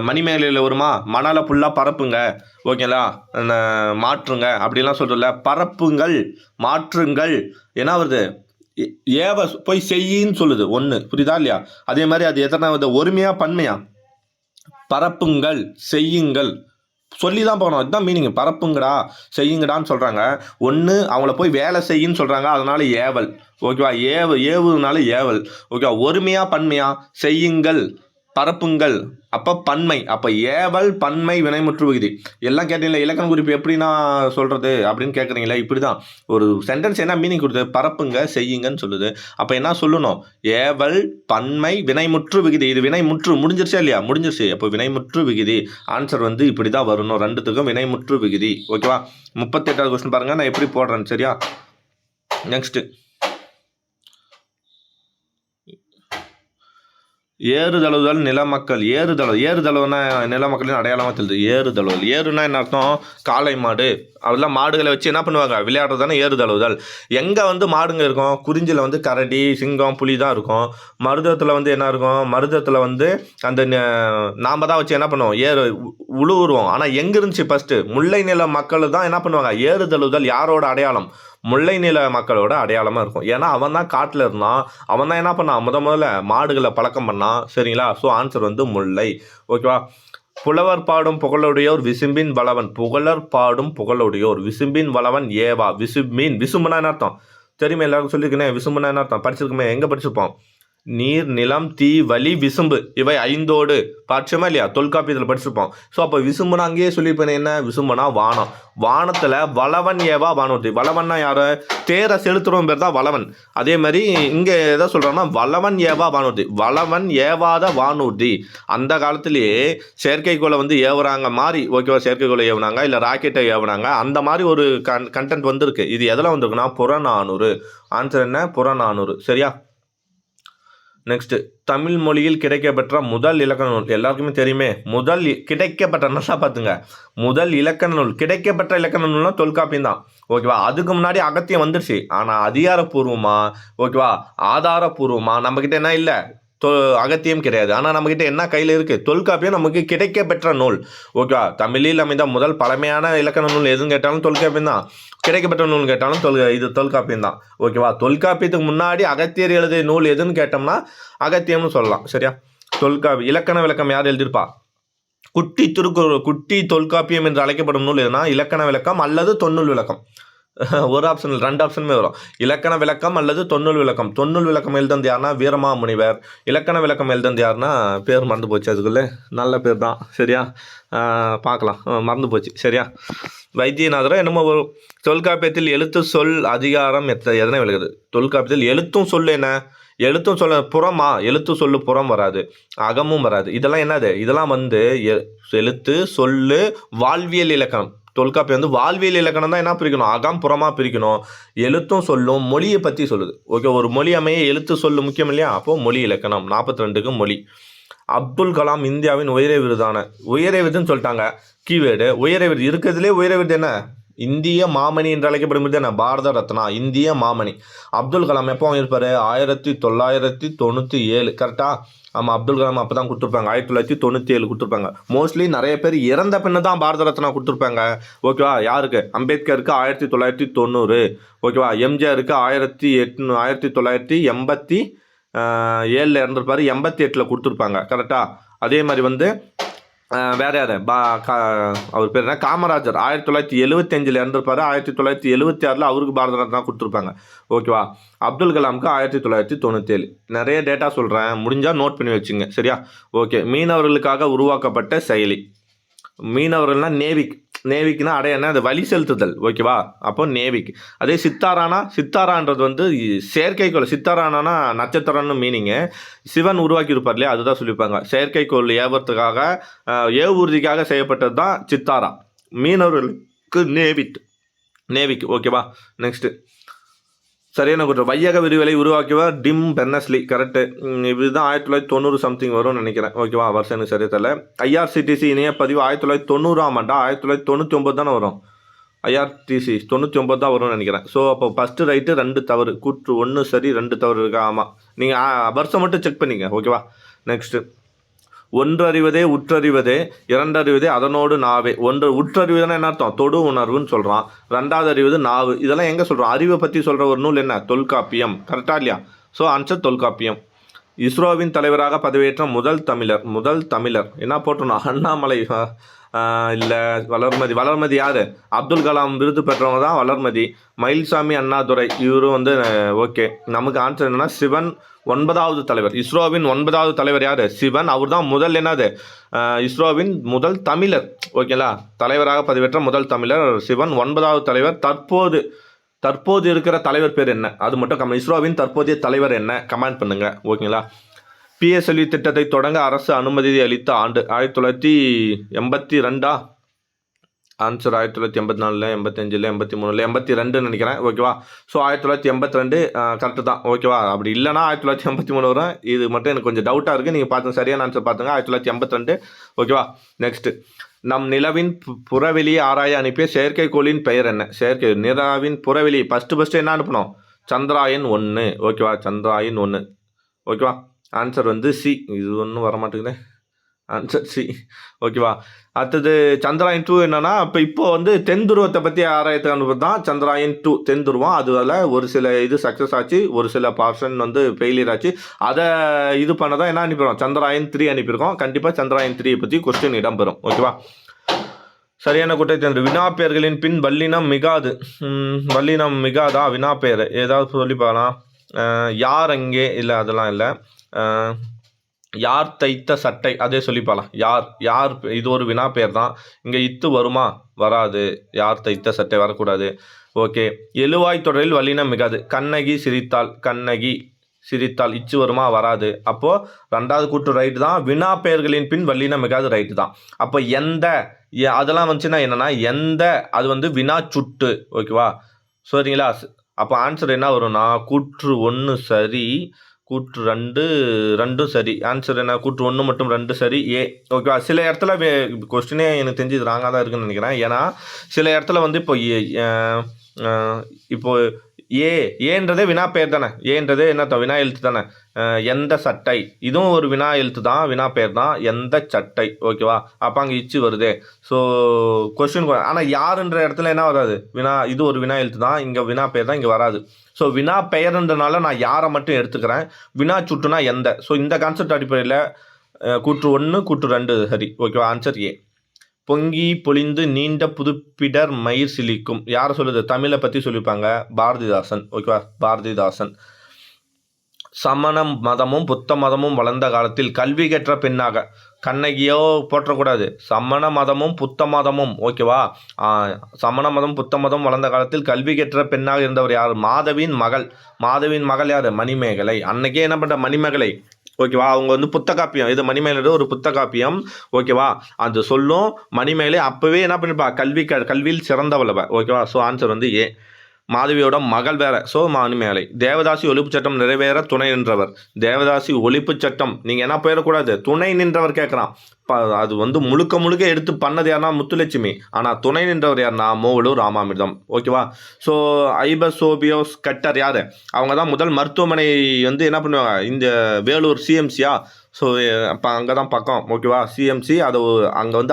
மணிமேகலையில் வருமா, மணலை ஃபுல்லாக பரப்புங்க ஓகேங்களா, மாற்றுங்க அப்படிலாம் சொல்கிறல, பரப்புங்கள் மாற்றுங்கள் என்ன வருது, ஏவ போய் செய்யின்னு சொல்லுது ஒன்று, புரியுதா இல்லையா. அதே மாதிரி அது எத்தனை ஒருமையா பன்மையா, பரப்புங்கள் செய்யுங்கள் சொல்லி தான் போகணும். அதுதான் மீனிங், பரப்புங்கடா செய்யுங்கடான்னு சொல்கிறாங்க. ஒன்று அவங்கள போய் வேலை செய்யின்னு சொல்கிறாங்க, அதனால ஏவல் ஓகேவா, ஏவுனால ஏவல் ஓகேவா. ஒருமையா பன்மையா, செய்யுங்கள் பரப்புங்கள் அப்போ பன்மை, அப்போ ஏவல் பன்மை வினைமுற்று விகுதி எல்லாம் கேட்டீங்களா. இலக்கண குறிப்பு எப்படி நான் சொல்கிறது அப்படின்னு கேட்குறீங்களா. இப்படி தான் ஒரு சென்டென்ஸ் என்ன மீனிங் கொடுத்து, பரப்புங்க செய்யுங்கன்னு சொல்லுது. அப்போ என்ன சொல்லணும், ஏவல் பன்மை வினைமுற்று விகுதி. இது வினைமுற்று முடிஞ்சிருச்சா இல்லையா, முடிஞ்சிருச்சு. அப்போ வினைமுற்று விகுதி ஆன்சர் வந்து இப்படி தான் வரணும், ரெண்டுத்துக்கும் வினைமுற்று விகுதி ஓகேவா. 38வது கொஸ்டின் பாருங்கள், நான் எப்படி போடுறேன்னு சரியா. நெக்ஸ்ட்டு ஏறுதழுவுதல் நிலமக்கள். ஏறுதழுவுனா நிலமக்களின் அடையாளமாக தெரியுது. ஏறுதழுவுதல், ஏறுனா என்ன அர்த்தம், காளை மாடு அதெல்லாம் மாடுகளை வச்சு என்ன பண்ணுவாங்க, விளையாடுறது தானே ஏறுதழுவுதல். எங்கே வந்து மாடுங்க இருக்கும், குறிஞ்சியில் வந்து கரடி சிங்கம் புலி தான் இருக்கும். மருதத்தில் வந்து என்ன இருக்கும், மருதத்தில் வந்து அந்த நாம் தான் வச்சு என்ன பண்ணுவோம், உழுவுருவோம். ஆனால் எங்கே இருந்துச்சு ஃபஸ்ட்டு, முல்லை நில மக்கள் தான் என்ன பண்ணுவாங்க, ஏறுதழுவுதல் யாரோட அடையாளம், முல்லை நில மக்களோட அடையாளமாக இருக்கும். ஏன்னா அவன் தான் காட்டில் இருந்தான், அவன் தான் என்ன பண்ணான், முதல்ல மாடுகளை பழக்கம் பண்ணான் சரிங்களா. ஸோ ஆன்சர் வந்து முல்லை ஓகேவா. புலவர் பாடும் புகழுடையோர் விசும்பின் வளவன். புகழர் பாடும் புகழுடையோர் விசும்பின் வளவன் ஏவா. விசும்புனா என்ன அர்த்தம் தெரியுமா, எல்லாருக்கும் சொல்லியிருக்கேன். விசும்புனா என்ன அர்த்தம் படிச்சிருக்குமே, எங்கே படிச்சிருப்போம், நீர் நிலம் தீ வலி விசும்பு இவை 5ஓடு படிச்சோமா இல்லையா, தொல்காப்பியத்தில் படிச்சிருப்போம். ஸோ அப்போ விசும்புனா அங்கேயே சொல்லியிருப்பேன், என்ன விசும்புனா வானம். வானத்தில் வளவன் ஏவா வானூர்தி. வளவன்னா யார், தேரை செலுத்துறவன் பேர் தான் வளவன். அதே மாதிரி இங்கே எதை சொல்கிறாங்கன்னா வளவன் ஏவா வானூர்தி, வளவன் ஏவாத வானூர்தி. அந்த காலத்திலேயே செயற்கைக்கோளை வந்து ஏவுறாங்க மாதிரி ஓகேவா, செயற்கைக்கோளை ஏவுனாங்க இல்லை ராக்கெட்டை ஏவுனாங்க, அந்த மாதிரி ஒரு கண்டென்ட் வந்திருக்கு. இது எதில் வந்திருக்குன்னா புறநானூறு. ஆன்சர் என்ன, புறநானூறு சரியா. நெக்ஸ்ட் தமிழ் மொழியில் கிடைக்கப்பெற்ற முதல் இலக்கண நூல். எல்லாருக்குமே தெரியுமே, முதல் கிடைக்கப்பெற்ற, நல்லா பார்த்துங்க, முதல் இலக்கண நூல் கிடைக்கப்பெற்ற இலக்கண நூல்னா தொல்காப்பியம் தான் ஓகேவா. அதுக்கு முன்னாடி அகத்தியம் வந்துருச்சு, ஆனால் அதிகாரப்பூர்வமா ஓகேவா ஆதாரப்பூர்வமா நம்மக்கிட்ட என்ன இல்லை, அகத்தியம் கிடையாது. ஆனால் நம்மக்கிட்ட என்ன கையில் இருக்குது, தொல்காப்பியம் நமக்கு கிடைக்கப்பெற்ற நூல் ஓகேவா. தமிழில் அமைந்த முதல் பழமையான இலக்கண நூல் எதுன்னு கேட்டாலும் தொல்காப்பியம் தான், கிடைக்கப்பட்ட நூல் கேட்டாலும் இது தொல்காப்பியம் தான் ஓகேவா. தொல்காப்பியத்துக்கு முன்னாடி அகத்தியர் எழுதிய நூல் எதுன்னு கேட்டோம்னா அகத்தியம்னு சொல்லலாம் சரியா. இலக்கண விளக்கம் யார் எழுதியிருப்பா, குட்டி திருக்குறள், குட்டி தொல்காப்பியம் என்று அழைக்கப்படும் நூல் எதுனா இலக்கண விளக்கம் அல்லது தொன்னூல் விளக்கம். ஒரு ஆப்ஷன் 2 ஆப்ஷனுமே வரும், இலக்கண விளக்கம் அல்லது தொன்னூல் விளக்கம். தொன்னூல் விளக்கம் எழுதந்து யாருன்னா வீரமா முனிவர். இலக்கண விளக்கம் எழுதந்து யாருன்னா பேர் மறந்து போச்சு, அதுக்குள்ளே நல்ல பேர் தான் சரியா, பார்க்கலாம், மறந்து போச்சு சரியா. வைத்தியநாதரோ என்னமோ வரும். தொல்காப்பியத்தில் எழுத்து சொல் அதிகாரம் எதனை விளக்குது, தொல்காப்பியத்தில் எழுத்தும் சொல் என்ன, எழுத்தும் சொல்ல புறமா, எழுத்து சொல்லு புறம் வராது, அகமும் வராது. இதெல்லாம் என்னது, இதெல்லாம் வந்து எழுத்து சொல்லு வாழ்வியல் இலக்கணம். தொல்காப்பியம் வந்து வாழ்வியல் இலக்கணம் தான் என்ன பிரிக்கணும், அகம் புறமாக பிரிக்கணும். எழுத்தும் சொல்லும் மொழியை பற்றி சொல்லுது ஓகே. ஒரு மொழி அமைய எழுத்து சொல்லு முக்கியம் இல்லையா, அப்போது மொழி இலக்கணம். 42க்கு மொழி. அப்துல் கலாம் இந்தியாவின் உயரிய விருதான, உயரிய விருதுன்னு சொல்லிட்டாங்க கீவேர்டு. உயரிய விருது இருக்கிறதுலே உயரிய விருது என்ன, இந்திய மாமணி என்று அழைக்கப்படும் விருது என்ன, பாரத ரத்னா, இந்திய மாமணி. அப்துல் கலாம் எப்போ வாங்கியிருப்பார், 1997 கரெக்டாக. ஆமாம், அப்துல் கலாம் அப்போ தான் கொடுத்துருப்பாங்க, 1997 கொடுத்துருப்பாங்க. மோஸ்ட்லி நிறைய பேர் இறந்த பின்னு தான் பாரத ரத்னா கொடுத்துருப்பாங்க ஓகேவா. யாருக்கு, அம்பேத்கருக்கு 1990 ஓகேவா, எம்ஜிஆருக்கு 1987 இறந்துருப்பார், 88 கொடுத்துருப்பாங்க கரெக்டாக. அதே மாதிரி வந்து வேறு யார், அவர் பேர் என்ன, காமராஜர் 1975 இறந்துருப்பார், 1976 அவருக்கு பாரத ரத்னா கொடுத்துருப்பாங்க ஓகேவா. அப்துல் கலாமுக்கு 1997. நிறைய டேட்டா சொல்கிறேன், முடிஞ்சால் நோட் பண்ணி வச்சுங்க சரியா. ஓகே, மீனவர்களுக்காக உருவாக்கப்பட்ட செயலி. மீனவர்கள்னால் நேவிக்னா என்ன, அது வழி செலுத்துதல் ஓகேவா, அப்போ நேவிக். அதே சித்தாரான்றது வந்து செயற்கைக்கோள். சித்தாரானா நட்சத்திரம்னு மீனிங்கு. சிவன் உருவாக்கி இல்லையா, அதுதான் சொல்லியிருப்பாங்க. செயற்கைக்கோள் ஏவறதுக்காக ஏவூர்திக்காக செய்யப்பட்டது தான் சித்தாரா. மீனவர்களுக்கு நேவிக் ஓகேவா. நெக்ஸ்ட்டு சரியான குற்றம். வையக விரிவலை உருவாக்கியவர் டிம் பெர்னஸ்லி. கரெக்டு. இதுதான் 1990 சம்திங் வரும்னு நினைக்கிறேன். ஓகேவா, வருஷம் எனக்கு சரியா தெரியல. ஐஆர்சிடிசி இணையப்பதிவு 1990 1999 தானே வரும். ஐஆர்டிசி 99 தான் வரும்னு நினைக்கிறேன். ஸோ அப்போ ஃபஸ்ட்டு ரைட்டு 2 தவறு. கூற்று 1 சரி 2 தவறு இருக்கா? ஆமாம். நீங்கள் வருஷம் மட்டும் செக் பண்ணிங்க. ஓகேவா. நெக்ஸ்ட்டு, ஒன்றறிவதே உற்றறிவதே, இரண்டறிவதே அதனோடு நாவே. உற்றறிவதுன்னா என்ன அர்த்தம்? தொடு உணர்வுன்னு சொல்கிறான். ரெண்டாவது அறிவது நாவு. இதெல்லாம் எங்கே சொல்கிறோம்? அறிவை பற்றி சொல்கிற ஒரு நூல் என்ன? தொல்காப்பியம். கரெக்டா இல்லையா? So answer Tolkappiyam. இஸ்ரோவின் தலைவராக பதவியேற்ற முதல் தமிழர் என்ன போட்டணும்? அண்ணாமலை இல்லை வளர்மதி யார்? அப்துல் கலாம் விருது பெற்றவங்க தான் வளர்மதி. மயில்சாமி அண்ணாதுரை இவரும் ஓகே. நமக்கு ஆன்சர் என்னன்னா சிவன் 9வது தலைவர். இஸ்ரோவின் 9வது தலைவர் யார்? சிவன். அவர் தான் முதல் என்னது? இஸ்ரோவின் முதல் தமிழர். ஓகேங்களா, தலைவராக பதவியேற்ற முதல் தமிழர் சிவன். 9வது தலைவர். தற்போது இருக்கிற தலைவர் பேர் என்ன? அது மட்டும் இஸ்ரோவின் தற்போதைய தலைவர் என்ன? கமெண்ட் பண்ணுங்க. ஓகேங்களா. பிஎஸ்எல்வி திட்டத்தை தொடங்க அரசு அனுமதி அளித்த ஆண்டு 1982. ஆன்சர் 1984, 85, 83, 82 நினைக்கிறேன். ஓகேவா. ஸோ 1982 கரெக்டு தான். ஓகேவா. அப்படி இல்லைனா 1983 வரும். இது மட்டும் எனக்கு கொஞ்சம் டவுட்டாக இருக்குது. நீங்கள் பார்த்துங்க, சரியான ஆன்சர் பார்த்துங்க. 1982. ஓகேவா. நெக்ஸ்ட்டு, நம் நிலவின் புறவெளியை ஆராய அனுப்பிய செயற்கைக்கோளின் பெயர் என்ன? நிலவின் புறவெளி ஃபஸ்ட்டு என்ன அனுப்பணும்? சந்திராயன் 1. ஓகேவா. சந்திராயன் 1. ஓகேவா. Answer C. இது ஒன்றும் வரமாட்டேங்குது. Answer C. ஓகேவா. அடுத்தது சந்திராயன் 2 என்னன்னா, இப்போ தென் துருவத்தை பற்றி ஆராயத்துக்கு அனுப்புறது தான் சந்திராயன் 2 தென் துருவம். அதில் ஒரு சில இது சக்ஸஸ் ஆச்சு, ஒரு சில பார்ஷன் ஃபெயிலியர் ஆச்சு. அதை இது பண்ண தான் என்ன அனுப்பிடுறோம்? சந்திராயன் 3 அனுப்பியிருக்கோம். கண்டிப்பாக சந்திராயன் 3 பற்றி கொஸ்டின் இடம்பெறும். ஓகேவா. சரியான குட்டை தேர்ந்து. வினாப்பெயர்களின் பின் வல்லினம் மிகாது. வல்லினம் மிகாதா? வினாப்பெயர் ஏதாவது சொல்லி பார்க்கலாம். யார் அங்கே? இல்லை, அதெல்லாம் இல்லை. யார் தைத்த சட்டை? அதே சொல்லிப்பாலாம். யார் இது ஒரு வினா பெயர் தான். இங்கே இத்து வருமா? வராது. யார் தைத்த சட்டை வரக்கூடாது. ஓகே. எழுவாய் தொடரில் வல்லினம் மிகாது. கண்ணகி சிரித்தால் இச்சு வருமா? வராது. அப்போது 2வது கூற்று ரைட்டு தான். வினா பெயர்களின் பின் வல்லினம் மிகாது ரைட்டு தான். அப்போ எந்த அதெல்லாம் வந்துச்சுன்னா என்னென்னா எந்த அது வினா சுட்டு. ஓகேவா. சரிங்களா. அப்போ ஆன்சர் என்ன வரும்னா கூற்று 1 சரி, கூற்று 2 சரி. ஆன்சர் என்ன? கூற்று 1 மட்டும் 2 சரி. ஏ. ஓகேவா. சில இடத்துல கொஸ்டினே எனக்கு தெரிஞ்சு இது ராங்காக தான் இருக்குன்னு நினைக்கிறேன். ஏன்னா சில இடத்துல இப்போ ஏன்றதே வினா பெயர் தானே. ஏன்றதே என்ன? வினா எழுத்து தானே. எந்த சட்டை, இதுவும் ஒரு வினா எழுத்து தான், வினா பெயர் தான். எந்த சட்டை. ஓகேவா. அப்போ அங்கே இச்சு வருது. So question. ஆனால் யாருன்ற இடத்துல என்ன வராது? இது ஒரு வினா எழுத்து தான், இங்கே வினா பெயர் தான், இங்கே வராது. ஸோ வினா பெயர்ன்றனால நான் யாரை மட்டும் எடுத்துக்கிறேன். வினா சுட்டுனா எந்த. ஸோ இந்த கான்செப்ட் அடிப்படையில் கூற்று 1 கூற்று 2 சரி. ஓகேவா. Answer A. பொங்கி பொழிந்து நீண்ட புதுப்பிடர் மயிர் சிலிக்கும். யாரை சொல்லுது? தமிழை பற்றி சொல்லியிருப்பாங்க. பாரதிதாசன். ஓகேவா. பாரதிதாசன். சமண மதமும் புத்த மதமும் வளர்ந்த காலத்தில் கல்வி கற்ற பெண்ணாக. கண்ணகியோ போற்றக்கூடாது. சமண மதமும் புத்த மதமும். ஓகேவா. சமண மதம் புத்த மதம் வளர்ந்த காலத்தில் கல்வி கற்ற பெண்ணாக இருந்தவர் யார்? மாதவியின் மகள் யார்? மணிமேகலை. அன்னைக்கே என்ன பண்ணுற? மணிமேகலை. ஓகேவா. அவங்க புத்த காப்பியம். இது மணிமேகலை ஒரு புத்த காப்பியம். ஓகேவா. அது சொல்லும் மணிமேகலை அப்போவே என்ன பண்ணிருப்பா? கல்வியில் சிறந்தவளவ. ஓகேவா. So answer A. மாதவியோட மகள் வேற. ஸோ மணிமேகலை. தேவதாசி ஒழிப்பு சட்டம் நிறைவேற துணை நின்றவர். தேவதாசி ஒழிப்பு சட்டம் நீங்கள் என்ன போயிடக்கூடாது? துணை நின்றவர் கேட்குறான். அது முழுக்க எடுத்து பண்ணது யாருன்னா முத்துலட்சுமி. ஆனால் துணை நின்றவர் யாருன்னா மூவலூர் ராமாமிர்தம். ஓகேவா. ஸோ ஐபசோபியோஸ் கட்டர் யார்? அவங்க தான் முதல் மருத்துவமனை என்ன பண்ணுவாங்க? இந்த வேலூர் சிஎம்சியா. ஸோ அப்போ அங்கே தான் பக்கம். ஓகேவா. சிஎம்சி. அது அங்கே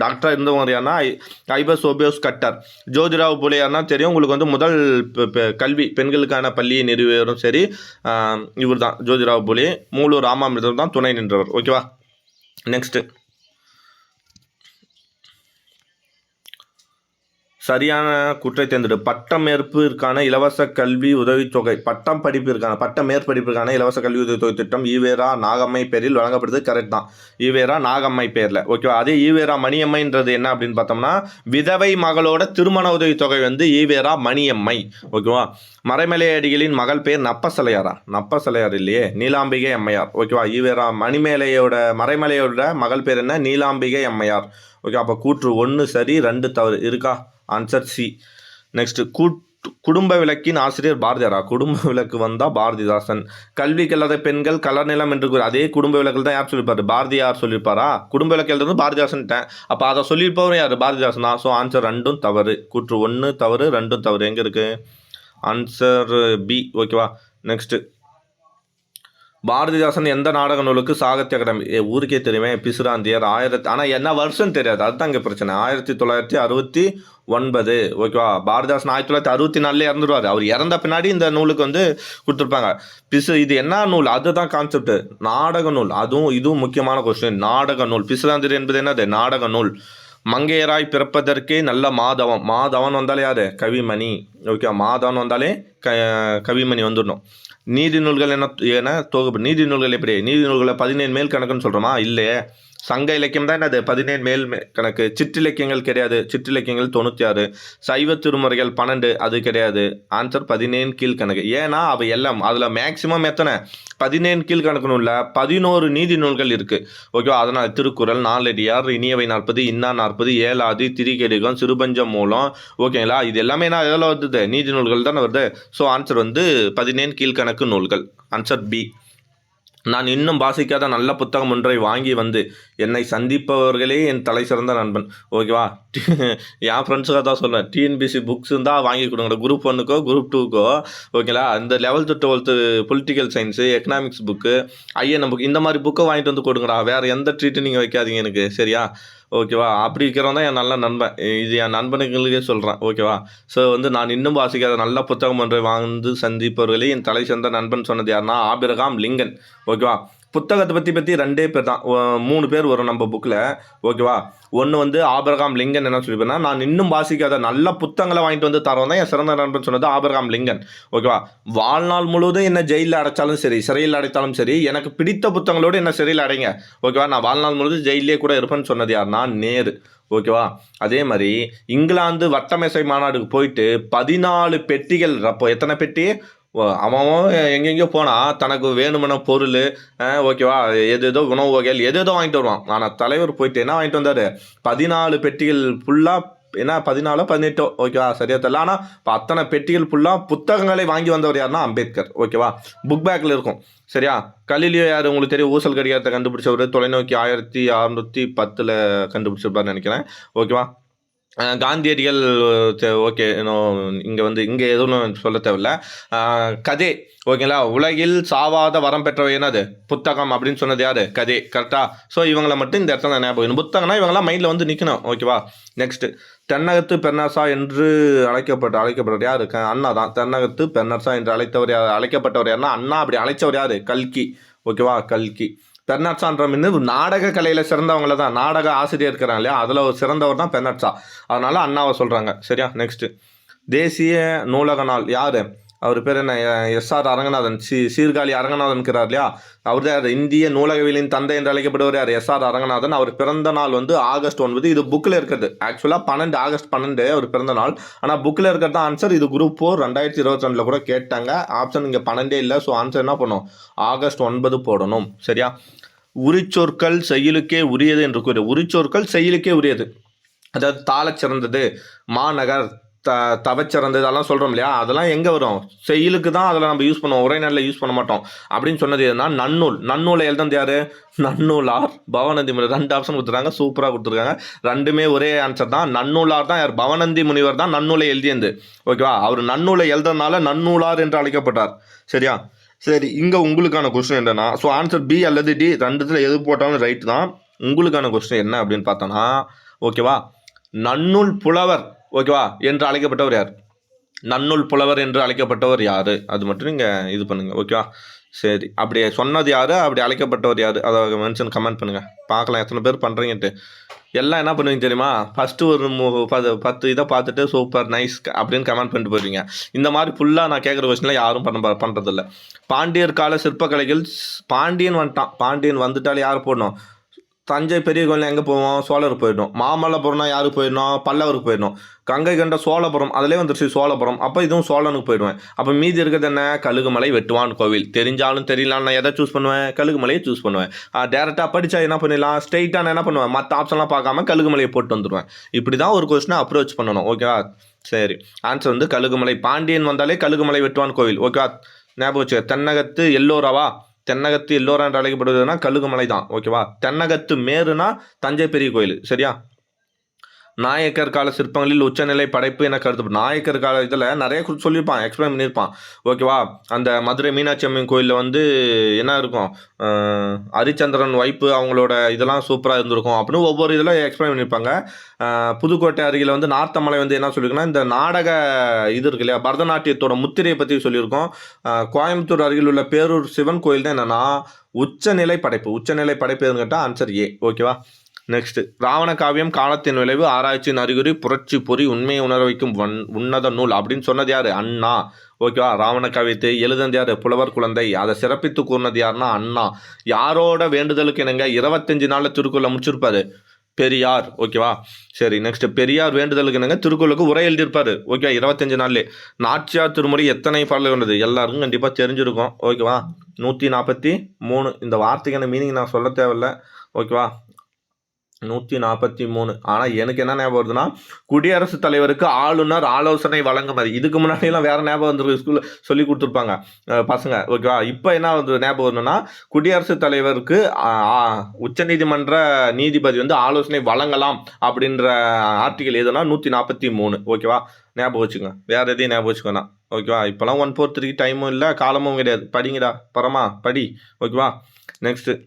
டாக்டராக இருந்தவங்க யாருன்னா ஐபசோபியோஸ் கட்டர். ஜோதிராவ் பூலே யாருன்னா தெரியும் உங்களுக்கு. முதல் கல்வி பெண்களுக்கான பள்ளியை நிறுவரும் சரி இவர் தான் ஜோதிராவ் பூலே. மூலூர் ராமாமிர்தம் தான் துணை நின்றவர். ஓகேவா. நெக்ஸ்ட்டு, சரியான குற்றை தேர்ந்தெடு. பட்டமேற்பதற்கான இலவச கல்வி உதவித்தொகை. பட்ட மேற்படிப்பிற்கான இலவச கல்வி உதவித்தொகை திட்டம் ஈவேரா நாகம்மை பேரில் வழங்கப்படுது. கரெக்ட் தான். ஈவேரா நாகம்மை பேரில். ஓகேவா. அதே ஈவேரா மணியம்மைன்றது என்ன அப்படின்னு பார்த்தோம்னா விதவை மகளோட திருமண உதவித்தொகை ஈவேரா மணியம்மை. ஓகேவா. மறைமலையடிகளின் மகள் பேர் நப்பசலையார் இல்லையே, நீலாம்பிகை அம்மையார். ஓகேவா. ஈவேரா மறைமலையோட மகள் பேர் என்ன? நீலாம்பிகை அம்மையார். ஓகே. அப்போ கூற்று 1 சரி 2 தவறு இருக்கா? Answer C. நெக்ஸ்ட், குடும்ப விளக்கின் ஆசிரியர் பாரதியாரா? குடும்ப விளக்கு வந்தால் பாரதிதாசன். கல்விக்கு இல்லாத பெண்கள் கலர் நிலம் என்று அதே குடும்ப விளக்கில் தான் யார் சொல்லியிருப்பாரு? பாரதியார் சொல்லியிருப்பாரா? குடும்ப விளக்கு எழுதுறது பாரதிதாசன்ட்டேன். அப்போ அதை சொல்லியிருப்பவர் யார்? பாரதிதாசன் தான். ஸோ ஆன்சர் ரெண்டும் தவறு. கூற்று 1 தவறு, 2 தவறு. எங்கே இருக்குது? Answer B. ஓகேவா? நெக்ஸ்ட்டு, பாரதிதாசன் எந்த நாடக நூலுக்கு சாகித்ய அகாடமி? ஊருக்கே தெரியுமே, பிசுராந்தியர். ஆனால் என்ன வருஷம் தெரியாது, அதுதான் இங்கே பிரச்சனை. 1969. ஓகேவா? பாரதிதாசன் 1964 இறந்துடுவார். அவர் இறந்த பின்னாடி இந்த நூலுக்கு வந்து கொடுத்துருப்பாங்க. இது என்ன நூல்? அதுதான் கான்செப்ட். நாடக நூல். இதுவும் முக்கியமான கொஸ்டின். நாடக நூல். பிசுராந்தியர் என்பது என்னது? நாடக நூல். மங்கையராய் பிறப்பதற்கே நல்ல மாதவன். மாதவன் வந்தாலே யார்? கவிமணி. ஓகே, மாதவன் வந்தாலே கவிமணி வந்துடணும். நீதி நூல்கள் என தொகுப்பு. நீதி நூல்கள் எப்படி? நீதி நூல்களை 17 மேல் கணக்குன்னு சொல்கிறோமா? இல்லையே. சங்க இலக்கியம் தான் என்னது? 17 மேல் கணக்கு. சிற்றிலக்கியங்கள் கிடையாது. சிற்றிலக்கியங்கள் 96. சைவ திருமுறைகள் 12. அது கிடையாது. ஆன்சர் 17 கீழ்கணக்கு. ஏன்னா அவை எல்லாம் அதில் மேக்சிமம் எத்தனை? 17 கீழ்கணக்கு நூலில் 11 நீதி நூல்கள் இருக்குது. ஓகேவா? அதனால் திருக்குறள், நாலடியார், இனியவை 40, இன்னா 40, ஏலாதி, திரிகடிகம், சிறுபஞ்சம் மூலம். ஓகேங்களா? இது எல்லாமே நான் எதில் வருது? நீதி நூல்கள் தானே வருது. ஸோ ஆன்சர் வந்து 17 கீழ்கணக்கு நூல்கள். Answer B. நான் இன்னும் வாசிக்காத நல்ல புத்தகம் ஒன்றை வாங்கி வந்து என்னை சந்திப்பவர்களே என் தலை சிறந்த நண்பன். ஓகேவா? என் ஃப்ரெண்ட்ஸுக்காக தான் சொல்கிறேன். டிஎன்பிசி புக்ஸ் இருந்தால் வாங்கி கொடுங்க. குரூப் 1க்கோ குரூப் 2க்கோ. ஓகேங்களா? இந்த 11th 12th political science, economics book, INM book, இந்த மாதிரி புக்கை வாங்கிட்டு வந்து கொடுங்கடா. வேறு எந்த ட்ரீட்டும் நீங்கள் வைக்காதீங்க எனக்கு. சரியா? ஓகேவா? அப்படி இருக்கிறவன் தான் என் நல்ல நண்பன். இது என் நண்பனுங்களுக்கே சொல்கிறேன். ஓகேவா? ஸோ வந்து நான் இன்னும் வாசிக்காத நல்ல புத்தகம் ஒன்றை வாங்கி சந்திப்பவர்களே என் தலை சிறந்த நண்பன் சொன்னது யாருன்னா ஆபிரகாம் லிங்கன். ஓகேவா? புத்தகத்தை பற்றி 2 பேர் தான், 3 பேர் வரும் நம்ம புக்கில். ஓகேவா? ஒன்று வந்து ஆபிரகாம் லிங்கன் என்ன சொல்லிப்பேன்னா, நான் இன்னும் வாசிக்காத நல்ல புத்தகங்களை வாங்கிட்டு வந்து தரோம் தான் என் சிறந்த நண்பன் சொன்னது ஆபிரகாம் லிங்கன். ஓகேவா? வாழ்நாள் முழுவதும் என்ன ஜெயிலில் அடைச்சாலும் சரி, சிறையில் அடைத்தாலும் சரி, எனக்கு பிடித்த புத்தகங்களோடு என்ன சிறையில் அடைங்க. ஓகேவா? நான் வாழ்நாள் முழுவதும் ஜெயிலே கூட இருப்பேன்னு சொன்னது யாருன்னா நேரு. ஓகேவா? அதே மாதிரி இங்கிலாந்து வட்டமேசை மாநாடுக்கு போயிட்டு 14 பெட்டிகள். அப்போ எத்தனை பெட்டி? அவன் எங்கெங்கேயோ போனால் தனக்கு வேணுமான பொருள், ஓகேவா, ஏதேதோ உணவு வகைகள் ஏதேதோ வாங்கிட்டு வருவான். ஆனால் தலைவர் போயிட்டு என்ன வாங்கிட்டு வந்தார்? 14 பெட்டிகள் ஃபுல்லாக. என்ன 14 18? ஓகேவா? சரியா தெரியல. ஆனால் இப்போ அத்தனை பெட்டிகள் ஃபுல்லாக புத்தகங்களை வாங்கி வந்தவர் யாருன்னா அம்பேத்கர். ஓகேவா? புக் பேக்கில் இருக்கும். சரியா? கலிலியோ யார்? உங்களுக்கு தெரியும். ஊசல் கடிகாரத்தை கண்டுபிடிச்சவர். தொலைநோக்கி 1610 கண்டுபிடிச்சிருப்பார்னு நினைக்கிறேன். ஓகேவா? காந்தியடிகள். ஓகே, இங்கே எதுவும் சொல்ல தேவையில்ல. கதே. ஓகேங்களா? உலகில் சாவாத வரம் பெற்றவை என்னது? புத்தகம் அப்படின்னு சொன்னது யார்? கதே. கரெக்டாக? ஸோ இவங்களை மட்டும் இந்த இடத்துல ஞாபகம். புத்தகம்னா இவங்களாம் மைண்டில் வந்து நிற்கணும். ஓகேவா? நெக்ஸ்ட்டு, தென்னகத்து பெர்னாசா என்று அழைக்கப்பட்டவர் யார்? அண்ணா தான். தென்னகத்து பெர்னாசா என்று அழைக்கப்பட்டவர் யாருன்னா அண்ணா. அப்படி அழைச்சவர் யார்? கல்கி. ஓகேவா? கல்கி. பெர்னாட்சான்ற நாடக கலையில் சிறந்தவங்கள தான். நாடக ஆசிரியர் இருக்கிறாங்க இல்லையா, அதில் ஒரு சிறந்தவர் தான் பெர்னாட்சா. அதனால் அண்ணாவை சொல்கிறாங்க. சரியா? நெக்ஸ்ட்டு, தேசிய நூலக நாள் யார்? அவர் பேர் என்ன? எஸ்ஆர் அரங்கநாதன். சீர்காழி அரங்கநாதன் இருக்கிறார் இல்லையா, அவர் தான் இந்திய நூலகவியலின் தந்தை என்று அழைக்கப்படுவர் யார்? எஸ்ஆர் அரங்கநாதன். அவர் பிறந்த நாள் வந்து ஆகஸ்ட் 9. இது புக்கில் இருக்கிறது. ஆக்சுவலாக ஆகஸ்ட் 12 அவர் பிறந்த நாள். ஆனால் புக்கில் இருக்கிறது தான் ஆன்சர். இது குரூப் 4 2022 கூட கேட்டாங்க. ஆப்ஷன் இங்கே 12 இல்லை. ஸோ ஆன்சர் என்ன பண்ணும்? ஆகஸ்ட் 9 போடணும். சரியா? உரிச்சொற்கள் செயலுக்கே உரியது என்று கூறிய. உரிச்சொற்கள் செயலுக்கே உரியது, அதாவது தாளச் சிறந்தது, மாநகர், தவச்சிறந்தது, அதெல்லாம் சொல்கிறோம் இல்லையா, அதெல்லாம் எங்கே வரும்? செயலுக்கு தான் அதில் நம்ம யூஸ் பண்ணுவோம். உரைநடையில் யூஸ் பண்ண மாட்டோம். அப்படின்னு சொன்னது எதுனா நன்னூல். நன்னூலை எழுதுனது யார்? நன்னூலார், பவநந்தி முனிவர். 2 ஆப்ஷன் கொடுத்துருக்காங்க. சூப்பராக கொடுத்துருக்காங்க. 2மே ஒரே ஆன்சர் தான். நன்னூலார் தான் யார்? பவநந்தி முனிவர் தான் நன்னூலை எழுதியது. ஓகேவா? அவர் நன்னூலை எழுதுறதுனால நன்னூலார் என்று அழைக்கப்பட்டார். சரியா? சரி, இங்கே உங்களுக்கான கொஸ்டின் என்னன்னா, ஸோ ஆன்சர் பி அல்லது டி, 2த்தில் எது போட்டாலும் ரைட்டு தான். உங்களுக்கான கொஸ்டின் என்ன அப்படின்னு பார்த்தோன்னா, ஓகேவா, நன்னூல் புலவர், ஓகேவா, என்று அழைக்கப்பட்டவர் யார்? நன்னூல் புலவர் என்று அழைக்கப்பட்டவர் யார்? அது மட்டும் நீங்கள் இது பண்ணுங்கள். ஓகேவா? சரி, அப்படி சொன்னது யார்? அப்படி அழைக்கப்பட்டவர் யார்? அதை மென்ஷன் கமெண்ட் பண்ணுங்கள். பார்க்கலாம் எத்தனை பேர் பண்ணுறீங்கன்ட்டு. எல்லாம் என்ன பண்ணுவீங்க தெரியுமா? ஃபஸ்ட்டு ஒரு 10 இதை பார்த்துட்டு சூப்பர் நைஸ் அப்படின்னு கமெண்ட் பண்ணிட்டு போயிடுவீங்க. இந்த மாதிரி ஃபுல்லாக நான் கேட்குற கொஸ்டின்லாம் யாரும் பண்ணுறதில்ல. பாண்டியர் கால சிற்பக்கலைகள். பாண்டியன் வந்துட்டான். பாண்டியன் வந்துட்டாலே யார் போடணும்? தஞ்சை பெரிய கோயில் எங்கே போவோம்? சோழர் போயிடணும். மாமல்லபுரம்னா யாருக்கு போயிடணும்? பல்லவருக்கு போயிடணும். கங்கை கண்ட சோழபுரம் அதிலே வந்துருச்சு சோழபுரம். அப்போ இதுவும் சோழனுக்கு போயிடுவேன். அப்போ மீதி இருக்கிறது என்ன? கழுகுமலை வெட்டுவான் கோவில். தெரிஞ்சாலும் தெரியலான்னு நான் எதை சூஸ் பண்ணுவேன்? கழுகுமலையை சூஸ் பண்ணுவேன். டேரெக்டாக படித்தா என்ன பண்ணிடலாம்? ஸ்ட்ரெயிட்டாக நான் என்ன பண்ணுவேன்? மற்ற ஆப்ஷன்லாம் பார்க்காம கழுகுமலையை போட்டு வந்துடுவேன். இப்படி தான் ஒரு கொஸ்டினை அப்ரோச் பண்ணணும். ஓகேவா? சரி, ஆன்சர் வந்து கழுகுமலை. பாண்டியன் வந்தாலே கழுகுமலை வெட்டுவான் கோவில். ஓகேவா? ஞாபகம் வச்சுக்க. தென்னகத்து எல்லோராவா? தென்னகத்து எல்லோரா என்று அழைக்கப்படுவதுன்னா கழுகுமலை தான். ஓகேவா? தென்னகத்து மேருனா தஞ்சை பெரிய கோயில். சரியா? நாயக்கர் கால சிற்பங்களில் உச்சநிலை படைப்பு என கருத்து. நாயக்கர் கால இதில் நிறைய சொல்லியிருப்பான், எக்ஸ்பிளைன் பண்ணியிருப்பான். ஓகேவா? அந்த மதுரை மீனாட்சி அம்மன் கோயிலில் வந்து என்ன இருக்கும்? ஹரிச்சந்திரன் வைப்பு அவங்களோட இதெல்லாம் சூப்பராக இருந்திருக்கும் அப்படின்னு ஒவ்வொரு இதில் எக்ஸ்பிளைன் பண்ணியிருப்பாங்க. புதுக்கோட்டை அருகில் வந்து நார்த்தமலை வந்து என்ன சொல்லியிருக்குன்னா, இந்த நாடக இது இருக்கு இல்லையா, பரதநாட்டியத்தோட முத்திரையை பற்றி சொல்லியிருக்கோம். கோயம்புத்தூர் அருகில் உள்ள பேரூர் சிவன் கோயில் தான் என்னன்னா உச்சநிலை படைப்பு. உச்சநிலை படைப்பு எதுன்னு கேட்டால் ஆன்சர் ஏ. ஓகேவா? நெக்ஸ்ட், ராவண காவியம் காலத்தின் விளைவு, ஆராய்ச்சியின் அறிகுறி, புரட்சி பொறி, உண்மையை உணர வைக்கும் உன்னத நூல் அப்படின்னு சொன்னது யாரு? அண்ணா. ஓகேவா? ராவண காவியத்தை எழுதுனது யாரு? புலவர் குழந்தை. அதை சிறப்பித்து கூறினது யாருன்னா அண்ணா. யாரோட வேண்டுதலுக்கு என்னங்க 25 நாளில் திருக்குறளை முடிச்சிருப்பாரு? பெரியார். ஓகேவா? சரி, நெக்ஸ்ட், பெரியார் வேண்டுதலுக்கு என்னங்க திருக்குறளுக்கு உரை எழுதியிருப்பாரு. ஓகே, 25 நாள்லே. நாச்சியார் திருமுறை எத்தனை பாடல்கள் கொண்டது? எல்லாருக்கும் கண்டிப்பாக தெரிஞ்சிருக்கும். ஓகேவா? 143. இந்த வார்த்தைக்கான மீனிங் நான் சொல்ல தேவையில்ல. ஓகேவா? 143. ஆனால் எனக்கு என்ன ஞாபகம் வருதுன்னா, குடியரசுத் தலைவருக்கு ஆளுநர் ஆலோசனை வழங்கும் மாதிரி. இதுக்கு முன்னாடியெல்லாம் வேறு ஞாபகம் வந்துருக்கு, ஸ்கூலில் சொல்லி கொடுத்துருப்பாங்க பசங்க. ஓகேவா? இப்போ என்ன வந்து ஞாபகம் வரணும்னா, குடியரசுத் தலைவருக்கு உச்சநீதிமன்ற நீதிபதி வந்து ஆலோசனை வழங்கலாம் அப்படின்ற ஆர்டிகல் எதுனா 143. ஓகேவா? ஞாபகம் வச்சுக்கோங்க. வேறு எதையும் ஞாபகம் வச்சுக்கோண்ணா. ஓகேவா? இப்போலாம் 143 டைமும் இல்லை, காலமும் கிடையாது. படிங்கடா பரமா படி. ஓகேவா? நெக்ஸ்ட்டு,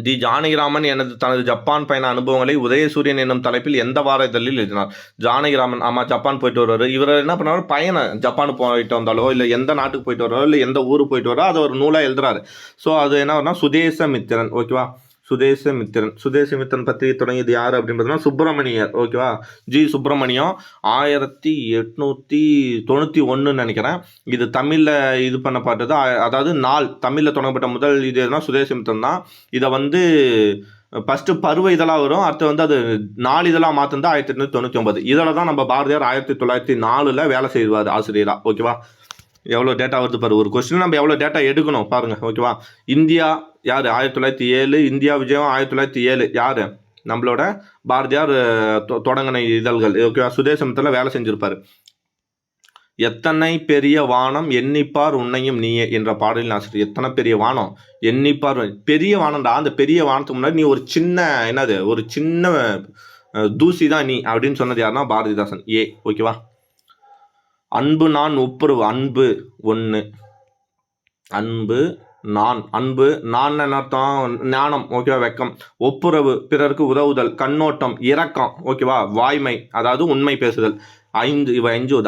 தி ஜானகிராமன் தனது ஜப்பான் பயண அனுபவங்களை உதயசூரியன் என்னும் தலைப்பில் எந்த வார இதழில் எழுதினார்? ஜானகிராமன், ஆமாம், ஜப்பான் போயிட்டு வருவார். இவர் என்ன பண்ணாரு? பயணம் ஜப்பானுக்கு போயிட்டு வந்தாலோ இல்லை எந்த நாட்டுக்கு போயிட்டு வராரோ இல்லை எந்த ஊருக்கு போயிட்டு வரோ அதை ஒரு நூலாக எழுதுறாரு. ஸோ அது என்ன வரும்னா சுதேசமித்திரன். ஓகேவா? சுதேசமித்திரன் பற்றி தொடங்கியது யார் அப்படின்னு பார்த்தீங்கன்னா சுப்பிரமணியர். ஓகேவா? ஜி சுப்பிரமணியம் 1891 நினைக்கிறேன். இது தமிழில் இது பண்ணப்பட்டது. அதாவது நாள் தமிழில் தொடங்கப்பட்ட முதல் இது எதுனா சுதேசமித்திரன் தான். இதை வந்து ஃபஸ்ட்டு பருவ இதழாக வரும், அடுத்து வந்து அது 4 இதழாக மாற்றிருந்தா 1899. இதில் தான் நம்ம பாரதியார் 1904 வேலை செய்வார் ஆசிரியராக. ஓகேவா? எவ்வளோ டேட்டா வருது பாரு. ஒரு கொஸ்டின் நம்ம எவ்வளோ டேட்டா எடுக்கணும் பாருங்கள். ஓகேவா? இந்தியா யார்? 1907. இந்தியா விஜயம் 1907. யார்? நம்மளோட பாரதியார் தொடங்கின இதழ்கள். ஓகேவா? சுதேசமித்திரத்தில் வேலை செஞ்சுருப்பார். எத்தனை பெரிய வானம் எண்ணிப்பார் உன்னையும் நீயே என்ற பாடலின் ஆசிரியர். எத்தனை பெரிய வானம் எண்ணிப்பார். பெரிய வானம்டா. அந்த பெரிய வானத்துக்கு முன்னாடி நீ ஒரு சின்ன என்னது ஒரு சின்ன தூசி தான் நீ அப்படின்னு சொன்னது யாருன்னா பாரதிதாசன். ஏ. ஓகேவா? அன்பு நான் ஒப்புரவு. அன்பு 1. அன்பு நான். அன்பு நான் என்ன அர்த்தம்? ஞானம். ஓகேவா? வெக்கம். ஒப்புரவு பிறருக்கு உதவுதல். கண்ணோட்டம் இரக்கம். ஓகேவா? வாய்மை அதாவது உண்மை பேசுதல். 5. இவை 5.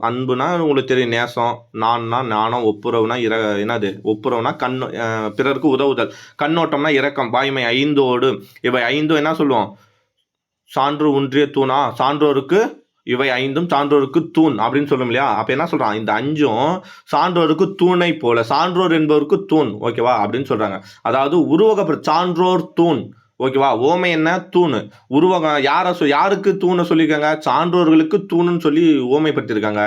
அன்புனா உங்களுக்கு தெரியும் நேசம். நான்னா ஞானம். ஒப்புரவுனா என்னது? ஒப்புரவுனா பிறருக்கு உதவுதல். கண்ணோட்டம்னா இரக்கம். வாய்மை. 5ஓடு இவை 5 என்ன சொல்லுவோம்? சான்று ஒன்றிய தூணா? சான்றோருக்கு இவை 5 சான்றோருக்கு தூண் அப்படின்னு சொல்லும் இல்லையா? அப்போ என்ன சொல்கிறான்? இந்த 5 சான்றோருக்கு தூணை போல. சான்றோர் என்பவருக்கு தூண். ஓகேவா? அப்படின்னு சொல்கிறாங்க. அதாவது உருவக சான்றோர் தூண். ஓகேவா? ஓமை என்ன? தூண். உருவகம் யாருக்கு தூணை சொல்லியிருக்காங்க? சான்றோர்களுக்கு தூணுன்னு சொல்லி ஓமைப்படுத்தியிருக்காங்க.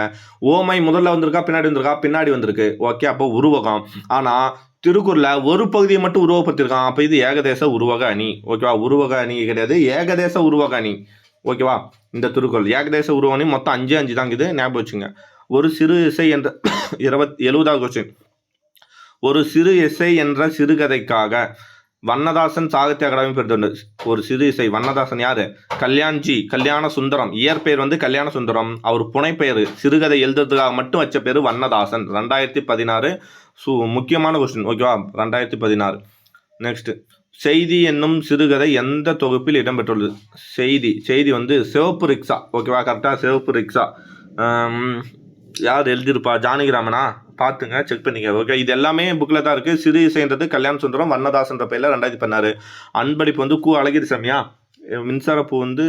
ஓமை முதல்ல வந்திருக்கா பின்னாடி வந்திருக்கா? பின்னாடி வந்திருக்கு. ஓகே, அப்போ உருவகம். ஆனால் திருக்குறளில் ஒரு பகுதியை மட்டும் உருவப்படுத்தியிருக்கான். அப்போ இது ஏகதேச உருவக அணி. ஓகேவா? உருவக அணி கிடையாது, ஏகதேச உருவக அணி. ஓகேவா? இந்த திருக்குறள் ஏகதேச உருவணி மொத்தம் 5 தான் இது, ஞாபகம் வச்சுங்க. ஒரு சிறு இசை என்ற 70வது கொஸ்டின். ஒரு சிறு இசை என்ற சிறுகதைக்காக வண்ணதாசன் சாகித்ய அகாடமி பெற்றது. ஒரு சிறு இசை. வண்ணதாசன் யாரு? கல்யாண்ஜி. கல்யாண சுந்தரம். இயற்பெயர் வந்து கல்யாண சுந்தரம். அவர் புனைப்பெயர் சிறுகதை எழுதுறதுக்காக மட்டும் வச்ச பேர் வண்ணதாசன். 2016 முக்கியமான கொஸ்டின். ஓகேவா? 2016. நெக்ஸ்ட், செய்தி என்னும் சிறுகதை எந்த தொகுப்பில் இடம்பெற்றுள்ளது? செய்தி வந்து சிவப்பு ரிக்ஷா. ஓகேவா? கரெக்டாக சிவப்பு ரிக்ஷா. யார் எழுதியிருப்பா? ஜானகிராமனா? பார்த்துங்க, செக் பண்ணிக்க. ஓகே, இது எல்லாமே புக்கில் தான் இருக்குது. சிறு இசைன்றது கல்யாண சுந்தரம், வண்ணதாசன்ற பேரில் 2016. அன்பளிப்பு வந்து அழகிரிசாமியா? மின்சாரப்பூ வந்து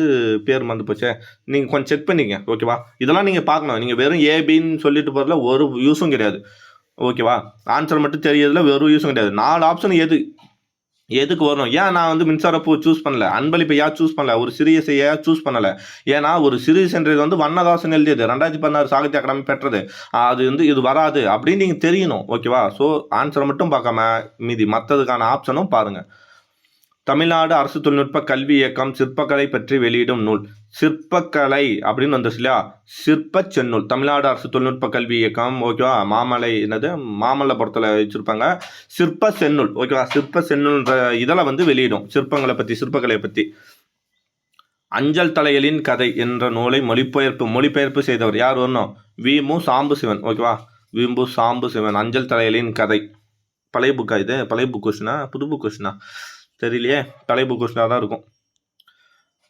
பேர் மறந்து போச்சே. நீங்கள் கொஞ்சம் செக் பண்ணிங்க. ஓகேவா? இதெல்லாம் நீங்கள் பார்க்கணும். நீங்கள் வெறும் ஏபின்னு சொல்லிட்டு போகிறதுல ஒரு யூஸும் கிடையாது. ஓகேவா? ஆன்சர் மட்டும் தெரியறதுல வெறும் யூஸும் கிடையாது. 4 ஆப்ஷன் எது எதுக்கு வரும்? ஏன் நான் வந்து மின்சாரப்பூ சூஸ் பண்ணல? அன்பளிப்பை ஏன் சூஸ் பண்ணல? ஒரு சிறிய ஏன் சூஸ் பண்ணல? ஏன்னா ஒரு சிறியன்றது வந்து வண்ணதாசன் எழுதியது, 2016 சாகித்ய அகாடமி பெற்றது. அது வந்து இது வராது அப்படின்னு நீங்க தெரியணும். ஓகேவா? ஸோ ஆன்சரை மட்டும் பார்க்காம மீதி மற்றதுக்கான ஆப்ஷனும் பாருங்க. தமிழ்நாடு அரசு தொழில்நுட்ப கல்வி இயக்கம் சிற்பக்கலை பற்றி வெளியிடும் நூல். சிற்பக்கலை அப்படின்னு வந்துச்சு இல்லையா? சிற்ப செந்நூல். தமிழ்நாடு அரசு தொழில்நுட்ப கல்வி இயக்கம், ஓகேவா? மாமலை என்னது, மாமல்லபுரத்தில் வச்சிருப்பாங்க. சிற்ப செந்நூல், ஓகேவா? சிற்ப செந்நூல்ன்ற இதில் வந்து வெளியிடும் சிற்பங்களை பற்றி, சிற்பக்கலை பற்றி. அஞ்சல் தலைகளின் கதை என்ற நூலை மொழிபெயர்ப்பு செய்தவர் யார் வரணும்? வி.மு. சாம்புசிவன், ஓகேவா? வி.மு. சாம்புசிவன். அஞ்சல் தலைகளின் கதை பழைய புக்கா? இது பழைய புக் கொஸ்டினா புது புக் கொஸ்டினா தெரியலையே. பழைய புக் கொஸ்டினாக தான் இருக்கும்.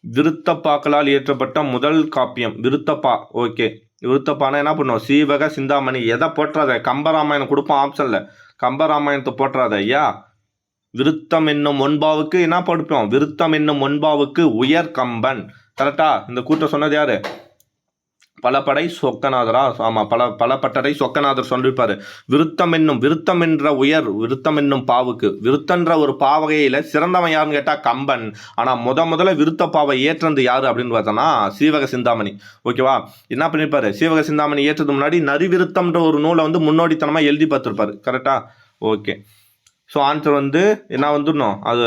விருத்தப்பாக்களால் இயற்றப்பட்ட முதல் காப்பியம் விருத்தப்பா. ஓகே, விருத்தப்பானா என்ன பண்ணுவோம்? சீவக சிந்தாமணி. எதை போட்டுறாத? கம்பராமாயணம் கொடுப்போம் ஆப்ஷன்ல. கம்பராமாயணத்தை போட்டுறாத ஐயா. விருத்தம் என்னும் ஒன்பாவுக்கு என்ன படிப்போம்? விருத்தம் என்னும் ஒன்பாவுக்கு உயர் கம்பன். கரெக்டா? இந்த கூட்டம் சொன்னது யாரு? பலப்படை சொக்கநாதரா? ஆமாம், பலப்பட்டடை சொக்கநாதர் சொல்லியிருப்பாரு. விருத்தம் என்ற விருத்தம் என்னும் பாவுக்கு, விருத்தன்ற ஒரு பாவகையில் சிறந்தவன் யாருன்னு கேட்டால் கம்பன். ஆனால் முதல்ல விருத்த பாவை ஏற்றது யாரு அப்படின்னு பார்த்தோன்னா சீவக சிந்தாமணி. ஓகேவா? என்ன பண்ணியிருப்பாரு? சீவக சிந்தாமணி ஏற்றதுக்கு முன்னாடி நரிவிருத்தம்ன்ற ஒரு நூலை வந்து முன்னோடித்தனமாக எழுதி பார்த்துருப்பாரு. கரெக்டா? ஓகே. ஸோ ஆன்சர் வந்து என்ன வந்துடணும்? அது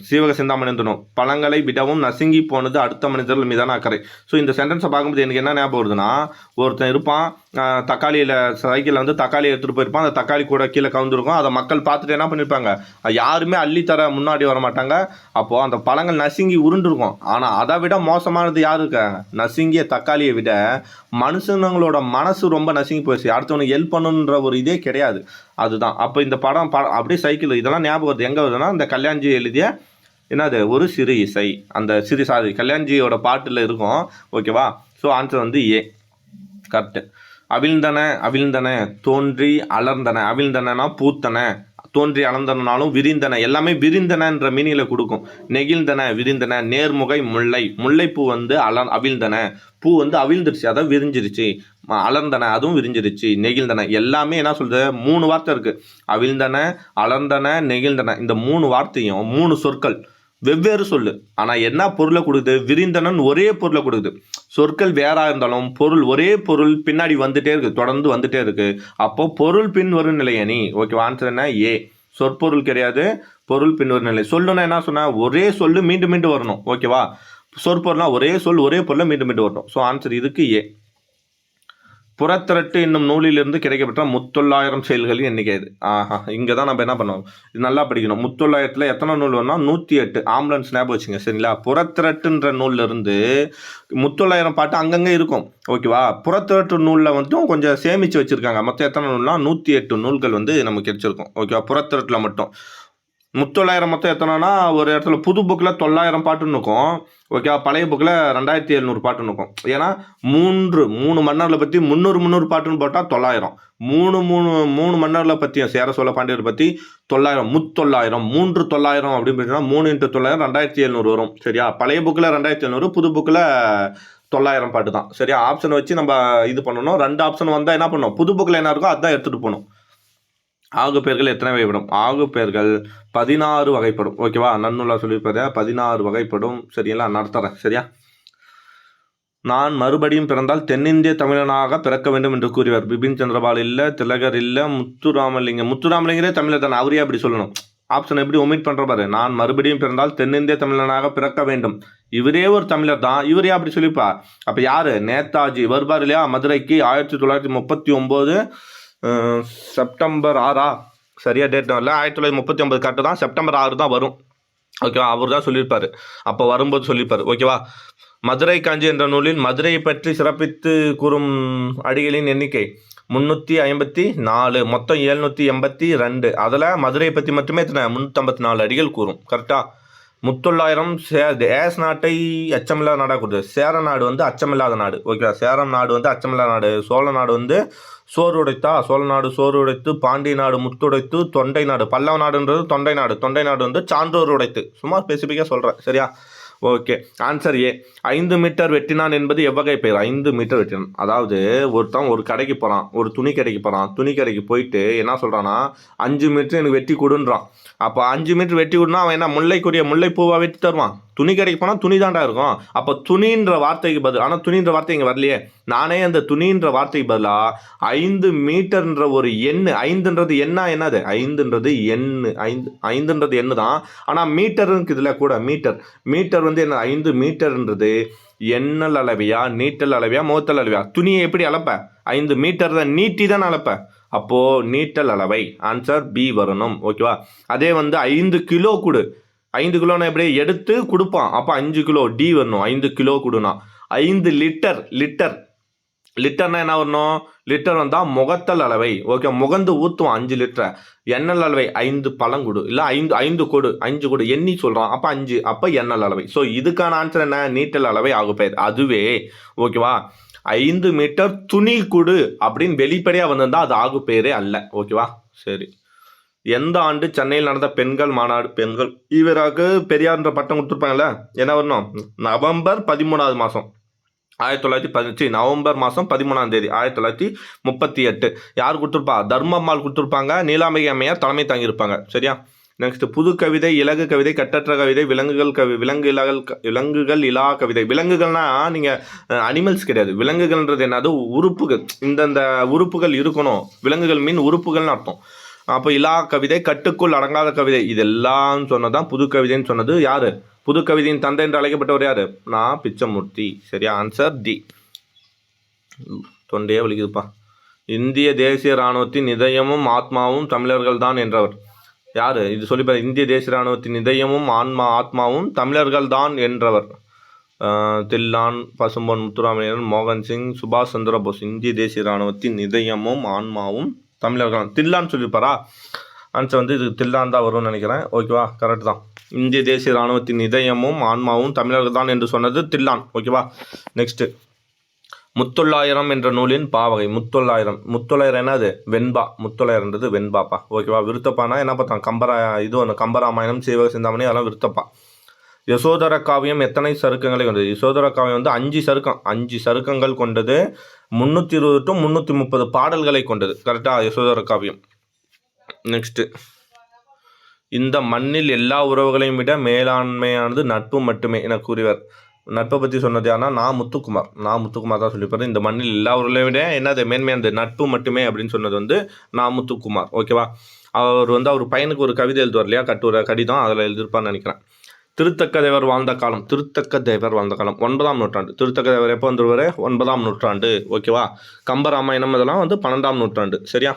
சீவக சிந்தாமணி வந்துடணும். பழங்களை விடவும் நசுங்கி போனது அடுத்த மனிதர்கள் மீதான அக்கறை. ஸோ இந்த சென்டென்ஸை பார்க்கும்போது எனக்கு என்ன ஞாபகம் வருதுன்னா, ஒருத்தன் இருப்பான், தக்காளியில் சைக்கிளில் வந்து தக்காளி எடுத்துகிட்டு போயிருப்பான். அந்த தக்காளி கூட கீழே கவுந்துருக்கும். அதை மக்கள் பார்த்துட்டு என்ன பண்ணியிருப்பாங்க? யாருமே அள்ளித்தர முன்னாடி வர மாட்டாங்க. அப்போது அந்த பழங்கள் நசுங்கி உருண்டுருக்கும். ஆனால் அதை விட மோசமானது யாரு இருக்காங்க? நசுங்கிய தக்காளியை விட மனுஷங்களோட மனசு ரொம்ப நசுங்கி போயிடுச்சு. அடுத்தவனுக்கு ஹெல்ப் பண்ணுன்ற ஒரு இதே கிடையாது. அதுதான். அப்போ இந்த படம் அப்படியே சைக்கிள் இதெல்லாம் ஞாபகம் வருது. எங்கே வருதுன்னா, இந்த கல்யாண்ஜி எழுதிய என்னது ஒரு சிறு இசை, அந்த கல்யாண்ஜியோட பாட்டில் இருக்கும். ஓகேவா? ஸோ ஆன்சர் வந்து ஏ கரெக்டு. அவிழ்ந்தன தோன்றி அலர்ந்தன. அவிழ்ந்தனா பூத்தன, தோன்றி அளந்தனாலும் விரிந்தன. எல்லாமே விரிந்தனன்ற மீனிங்கில் கொடுக்கும். நெகிழ்ந்தன, விரிந்தன. நேர்முகை முல்லை. முல்லைப்பூ வந்து அவிழ்ந்தன. பூ வந்து அவிழ்ந்துருச்சு, அதான் விரிஞ்சிருச்சு. அலர்ந்தன, அதுவும் விரிஞ்சிருச்சு. நெகிழ்ந்தன, எல்லாமே என்ன சொல்றது? 3 வார்த்தை இருக்குது. அவிழ்ந்தன, அலர்ந்தன, நெகிழ்ந்தன. இந்த 3 வார்த்தையும் 3 சொற்கள், வெவ்வேறு சொல்லு. ஆனால் என்ன பொருளை கொடுக்குது? விரிந்தனன் ஒரே பொருளை கொடுக்குது. சொற்கள் வேறா இருந்தாலும் பொருள் ஒரே பொருள் பின்னாடி வந்துட்டே இருக்குது, தொடர்ந்து வந்துட்டே இருக்குது. அப்போ பொருள் பின் வரும் நிலையணி. ஓகே, ஆன்சர் என்ன? ஏ. சொற்பொருள் கிடையாது, பொருள் பின் வரும் நிலை. சொல்லுன்னா என்ன சொன்ன? ஒரே சொல்லு மீண்டும் மீண்டும் வரணும். ஓகேவா? சொற்பொருள்னா ஒரே சொல் ஒரே பொருளை மீண்டும் மீண்டும் வரணும். ஸோ ஆன்சர் இதுக்கு ஏ. புறத்திரட்டு என்னும் நூலிலிருந்து கிடைக்கப்பட்ட 900 செயல்களின் எண்ணிக்கை இது. இங்கே தான் நம்ம என்ன பண்ணுவோம்? இது நல்லா படிக்கணும். 900 எத்தனை நூல் வேணும்னா 108. ஆம்புலன்ஸ் ஞாபகம் வச்சுங்க, சரிங்களா? புறத்திரட்டுன்ற நூலில் இருந்து 900 பாட்டு அங்கங்கே இருக்கும். ஓகேவா? புறத்திரட்டு நூலில் வந்து கொஞ்சம் சேமித்து வச்சுருக்காங்க. மொத்தம் எத்தனை நூல்னா 108 நூல்கள் வந்து நமக்கு கிடைச்சிருக்கும். ஓகேவா? புறத்திரட்டில் மட்டும் 900 மொத்தம் எத்தனைனா, ஒரு இடத்துல புது புக்கில் 900 பாட்டுன்னு இருக்கும். ஓகேவா? பழைய புக்கில் 2700 பாட்டுன்னு இருக்கும். ஏன்னா 3 மன்னர்களை பற்றி 300 பாட்டுன்னு போட்டால் 900. 3 மன்னர்களை பற்றியும் சேர சோழ பாண்டியர் பற்றி 900, 3 900 அப்படின்னு பார்த்தீங்கன்னா 3 × 900 2700 வரும். சரியா? பழைய புக்கில் 2700, புது புக்கில் 900 பாட்டு தான். சரியா? ஆப்ஷன் வச்சு நம்ம இது பண்ணணும். 2 ஆப்ஷன் வந்தால் என்ன பண்ணணும்? புது புக்கில் என்ன இருக்கோ அதுதான் எடுத்துகிட்டு போகணும். ஆகு பெயர்கள் எத்தனை வகைப்படும்? ஆகு பெயர்கள் 16 வகைப்படும். ஓகேவா? நன்னூலா சொல்லியிருப்பாரு 16 வகைப்படும். சரிங்களா? நடத்துறேன். சரியா? நான் மறுபடியும் பிறந்தால் தென்னிந்திய தமிழனாக பிறக்க வேண்டும் என்று கூறியவர் பிபின் சந்திரபால் இல்லை, திலகர் இல்லை, முத்துராமலிங்கரே தமிழர் தானே, அவரே அப்படி சொல்லணும். ஆப்ஷன் எப்படி ஒமிட் பண்ற பாரு. நான் மறுபடியும் பிறந்தால் தென்னிந்திய தமிழனாக பிறக்க வேண்டும். இவரே ஒரு தமிழர் தான், இவரே அப்படி சொல்லிப்பா. அப்ப யாரு? நேதாஜி வருவார் இல்லையா மதுரைக்கு 1939 செப்டம்பர் 6. சரியா டேட் வரல. 1939 கரெக்டு தான். செப்டம்பர் 6 தான் வரும். ஓகேவா? அவர் தான் சொல்லியிருப்பார். அப்போ வரும்போது சொல்லியிருப்பார். ஓகேவா? மதுரை காஞ்சி என்ற நூலில் மதுரையை பற்றி சிறப்பித்து கூறும் அடிகளின் எண்ணிக்கை 354. மொத்தம் 782. அதில் மதுரையை பற்றி மட்டுமே 354 அடிகள் கூறும். கரெக்டாக? 900 ஏஸ் நாட்டை அச்சமில்லாத நாடாக கொடுத்தது. சேர நாடு வந்து அச்சமில்லாத நாடு. ஓகேவா? சேரம் நாடு வந்து அச்சமில்லாத நாடு. சோழ நாடு வந்து சோறு உடைத்தா, சோழ நாடு சோறு உடைத்து, பாண்டிய நாடு முத்துடைத்து, தொண்டை நாடு, பல்லவ நாடுன்றது தொண்டை நாடு, தொண்டை நாடு வந்து சான்றோர் உடைத்து. சும்மா ஸ்பெசிஃபிக்காக சொல்கிறேன். சரியா? Okay, answer A. 5 மீட்டர் வெட்டினான் என்பது எவ்வகை பெயர்? 5 மீட்டர் வெட்டினான் அதாவது ஒருத்தன் ஒரு கடைக்கு போகிறான், ஒரு துணி கடைக்கு போகிறான். துணி கடைக்கு போயிட்டு என்ன சொல்கிறான்னா 5 மீட்டர் எனக்கு வெட்டி கொடுன்றான். அப்போ 5 மீட்டர் வெட்டி கொடுனா அவன் என்ன முல்லைப்பூவாக வெட்டி தருவான்? துணி கடைக்கு போனால் துணி தாண்டா இருக்கும். அப்போ துணின்ற வார்த்தைக்கு பதில், ஆனால் துணின்ற வார்த்தை இங்கே வரலையே. நானே அந்த துணின்ற வார்த்தைக்கு பதிலாக 5 மீட்டர்ன்ற ஒரு எண்ணு, 5ன்றது என்ன என்னது? 5ன்றது எண்ணு, 5ன்றது எண்ணு தான். ஆனால் மீட்டருக்கு இதில் கூட மீட்டர் வந்து என்ன? 5 மீட்டர்ன்றது எண்ணல் அளவையா, நீட்டல் அளவையா, முகத்தல் அளவையா? துணியை எப்படி அளப்ப? 5 மீட்டர் தான் நீட்டி தான் அளப்ப. அப்போது நீட்டல் அளவை. ஆன்சர் பி வரணும். ஓகேவா? அதே வந்து 5 கிலோ கொடு, 5 கிலோன்னு எப்படி எடுத்து கொடுப்பான், அப்போ 5 கிலோ டி வரணும். 5 கிலோ கொடுனா. 5 லிட்டர்னா என்ன வரணும்? லிட்டர் வந்தால் முகத்தல் அளவை. ஓகே, முகந்து ஊற்றுவான் 5 லிட்டரை. எண்ணல் அளவை 5 பழங்குடு, இல்லை 5 கொடு எண்ணி சொல்கிறான், அப்போ 5, அப்போ எண்ணல் அளவை. ஸோ இதுக்கான ஆன்சர் என்ன? நீட்டல் அளவை ஆகு பெயர். அதுவே ஓகேவா 5 மீட்டர் துணி கொடு அப்படின்னு வெளிப்படையாக வந்திருந்தால் அது ஆகு பெயரே அல்ல. ஓகேவா? சரி. எந்த ஆண்டு சென்னையில் நடந்த பெண்கள் மாநாடு? பெண்கள் ஈவராக பெரியார்ன்ற பட்டம் கொடுத்துருப்பாங்கல்ல, என்ன வரணும்? நவம்பர் 13வது மாதம் 1918, நவம்பர் மாதம் 13ஆம் தேதி 1938. யார் கொடுத்துருப்பா? தர்மம்மாள் கொடுத்துருப்பாங்க. நீலாம்பிகை அம்மையார் தலைமை தாங்கியிருப்பாங்க. சரியா? நெக்ஸ்ட், புது கவிதை, இலகு கவிதை, கட்டற்ற கவிதை, விலங்குகள் இலா கவிதை. விலங்குகள்னா நீங்கள் அனிமல்ஸ் கிடையாது. விலங்குகள்ன்றது என்னது? உறுப்புகள். இந்தந்த உறுப்புகள் இருக்கணும். விலங்குகள் மீன் உறுப்புகள்னு அர்த்தம். அப்போ இலா கவிதை, கட்டுக்குள் அடங்காத கவிதை, இதெல்லாம் சொன்னதான் புது கவிதைன்னு சொன்னது யாரு? புது கவிதையின் தந்தை என்று அழைக்கப்பட்டவர் யாரு? நான் பிச்சமூர்த்தி. சரியா? Answer D. தொண்டையே வலிக்குதுப்பா. இந்திய தேசிய இராணுவத்தின் இதயமும் ஆத்மாவும் தமிழர்கள் தான் என்றவர் யாரு? இது சொல்லிப்பாரு. இந்திய தேசிய இராணுவத்தின் இதயமும் ஆத்மாவும் தமிழர்கள் தான் என்றவர் தில்லான், பசும்பொன் முத்துராமலிங்கன், மோகன் சிங், சுபாஷ் சந்திர போஸ். இந்திய தேசிய இராணுவத்தின் இதயமும் ஆன்மாவும் தமிழர்கள். தில்லான்னு சொல்லியிருப்பாரா? ஆன்சர் வந்து இது தில்லான் தான் வரும்னு நினைக்கிறேன். ஓகேவா? கரெக்ட் தான். இந்திய தேசிய இராணுவத்தின் இதயமும் ஆன்மாவும் தமிழர்கள் தான் என்று சொன்னது தில்லான். ஓகேவா? நெக்ஸ்ட்டு, முத்தொள்ளாயிரம் என்ற நூலின் பாவகை. முத்தொள்ளாயிரம் என்னது? வெண்பா. முத்தொள்ளாயிரன்றது வெண்பாப்பா. ஓகேவா? விருத்தப்பானா என்ன பார்த்தான்? கம்பராமாயணம், சீவக சிந்தாமணி, அதெல்லாம் விருத்தப்பா. யசோதர காவியம் எத்தனை சருக்கங்களை கொண்டது? யசோதர காவியம் வந்து 5 சருக்கங்கள் கொண்டது. 320 to 330 பாடல்களை கொண்டது. கரெக்டாக? யசோதர காவியம். நெக்ஸ்ட்டு, இந்த மண்ணில் எல்லா உறவுகளையும் விட மேலாண்மையானது நட்பு மட்டுமே என கூறியவர். நட்பை பற்றி சொன்னது யாருன்னா நான் முத்துக்குமார் தான் சொல்லியிருப்பாரு. இந்த மண்ணில் எல்லா உறவுகளையும் விட என்னது மேன்மையானது? நட்பு மட்டுமே அப்படின்னு சொன்னது வந்து நான் முத்துக்குமார். ஓகேவா? அவர் வந்து அவர் பையனுக்கு ஒரு கவிதை எழுதுவார் இல்லையா, கடிதம், அதில் எழுதியிருப்பான்னு நினைக்கிறேன். திருத்தக்கதேவர் வாழ்ந்த காலம். 9ஆம் நூற்றாண்டு. திருத்தக்கதேவர் எப்போ வந்துருவார்? 9ஆம் நூற்றாண்டு. ஓகேவா? கம்பராமாயணம் இதெல்லாம் வந்து 12ஆம் நூற்றாண்டு. சரியா?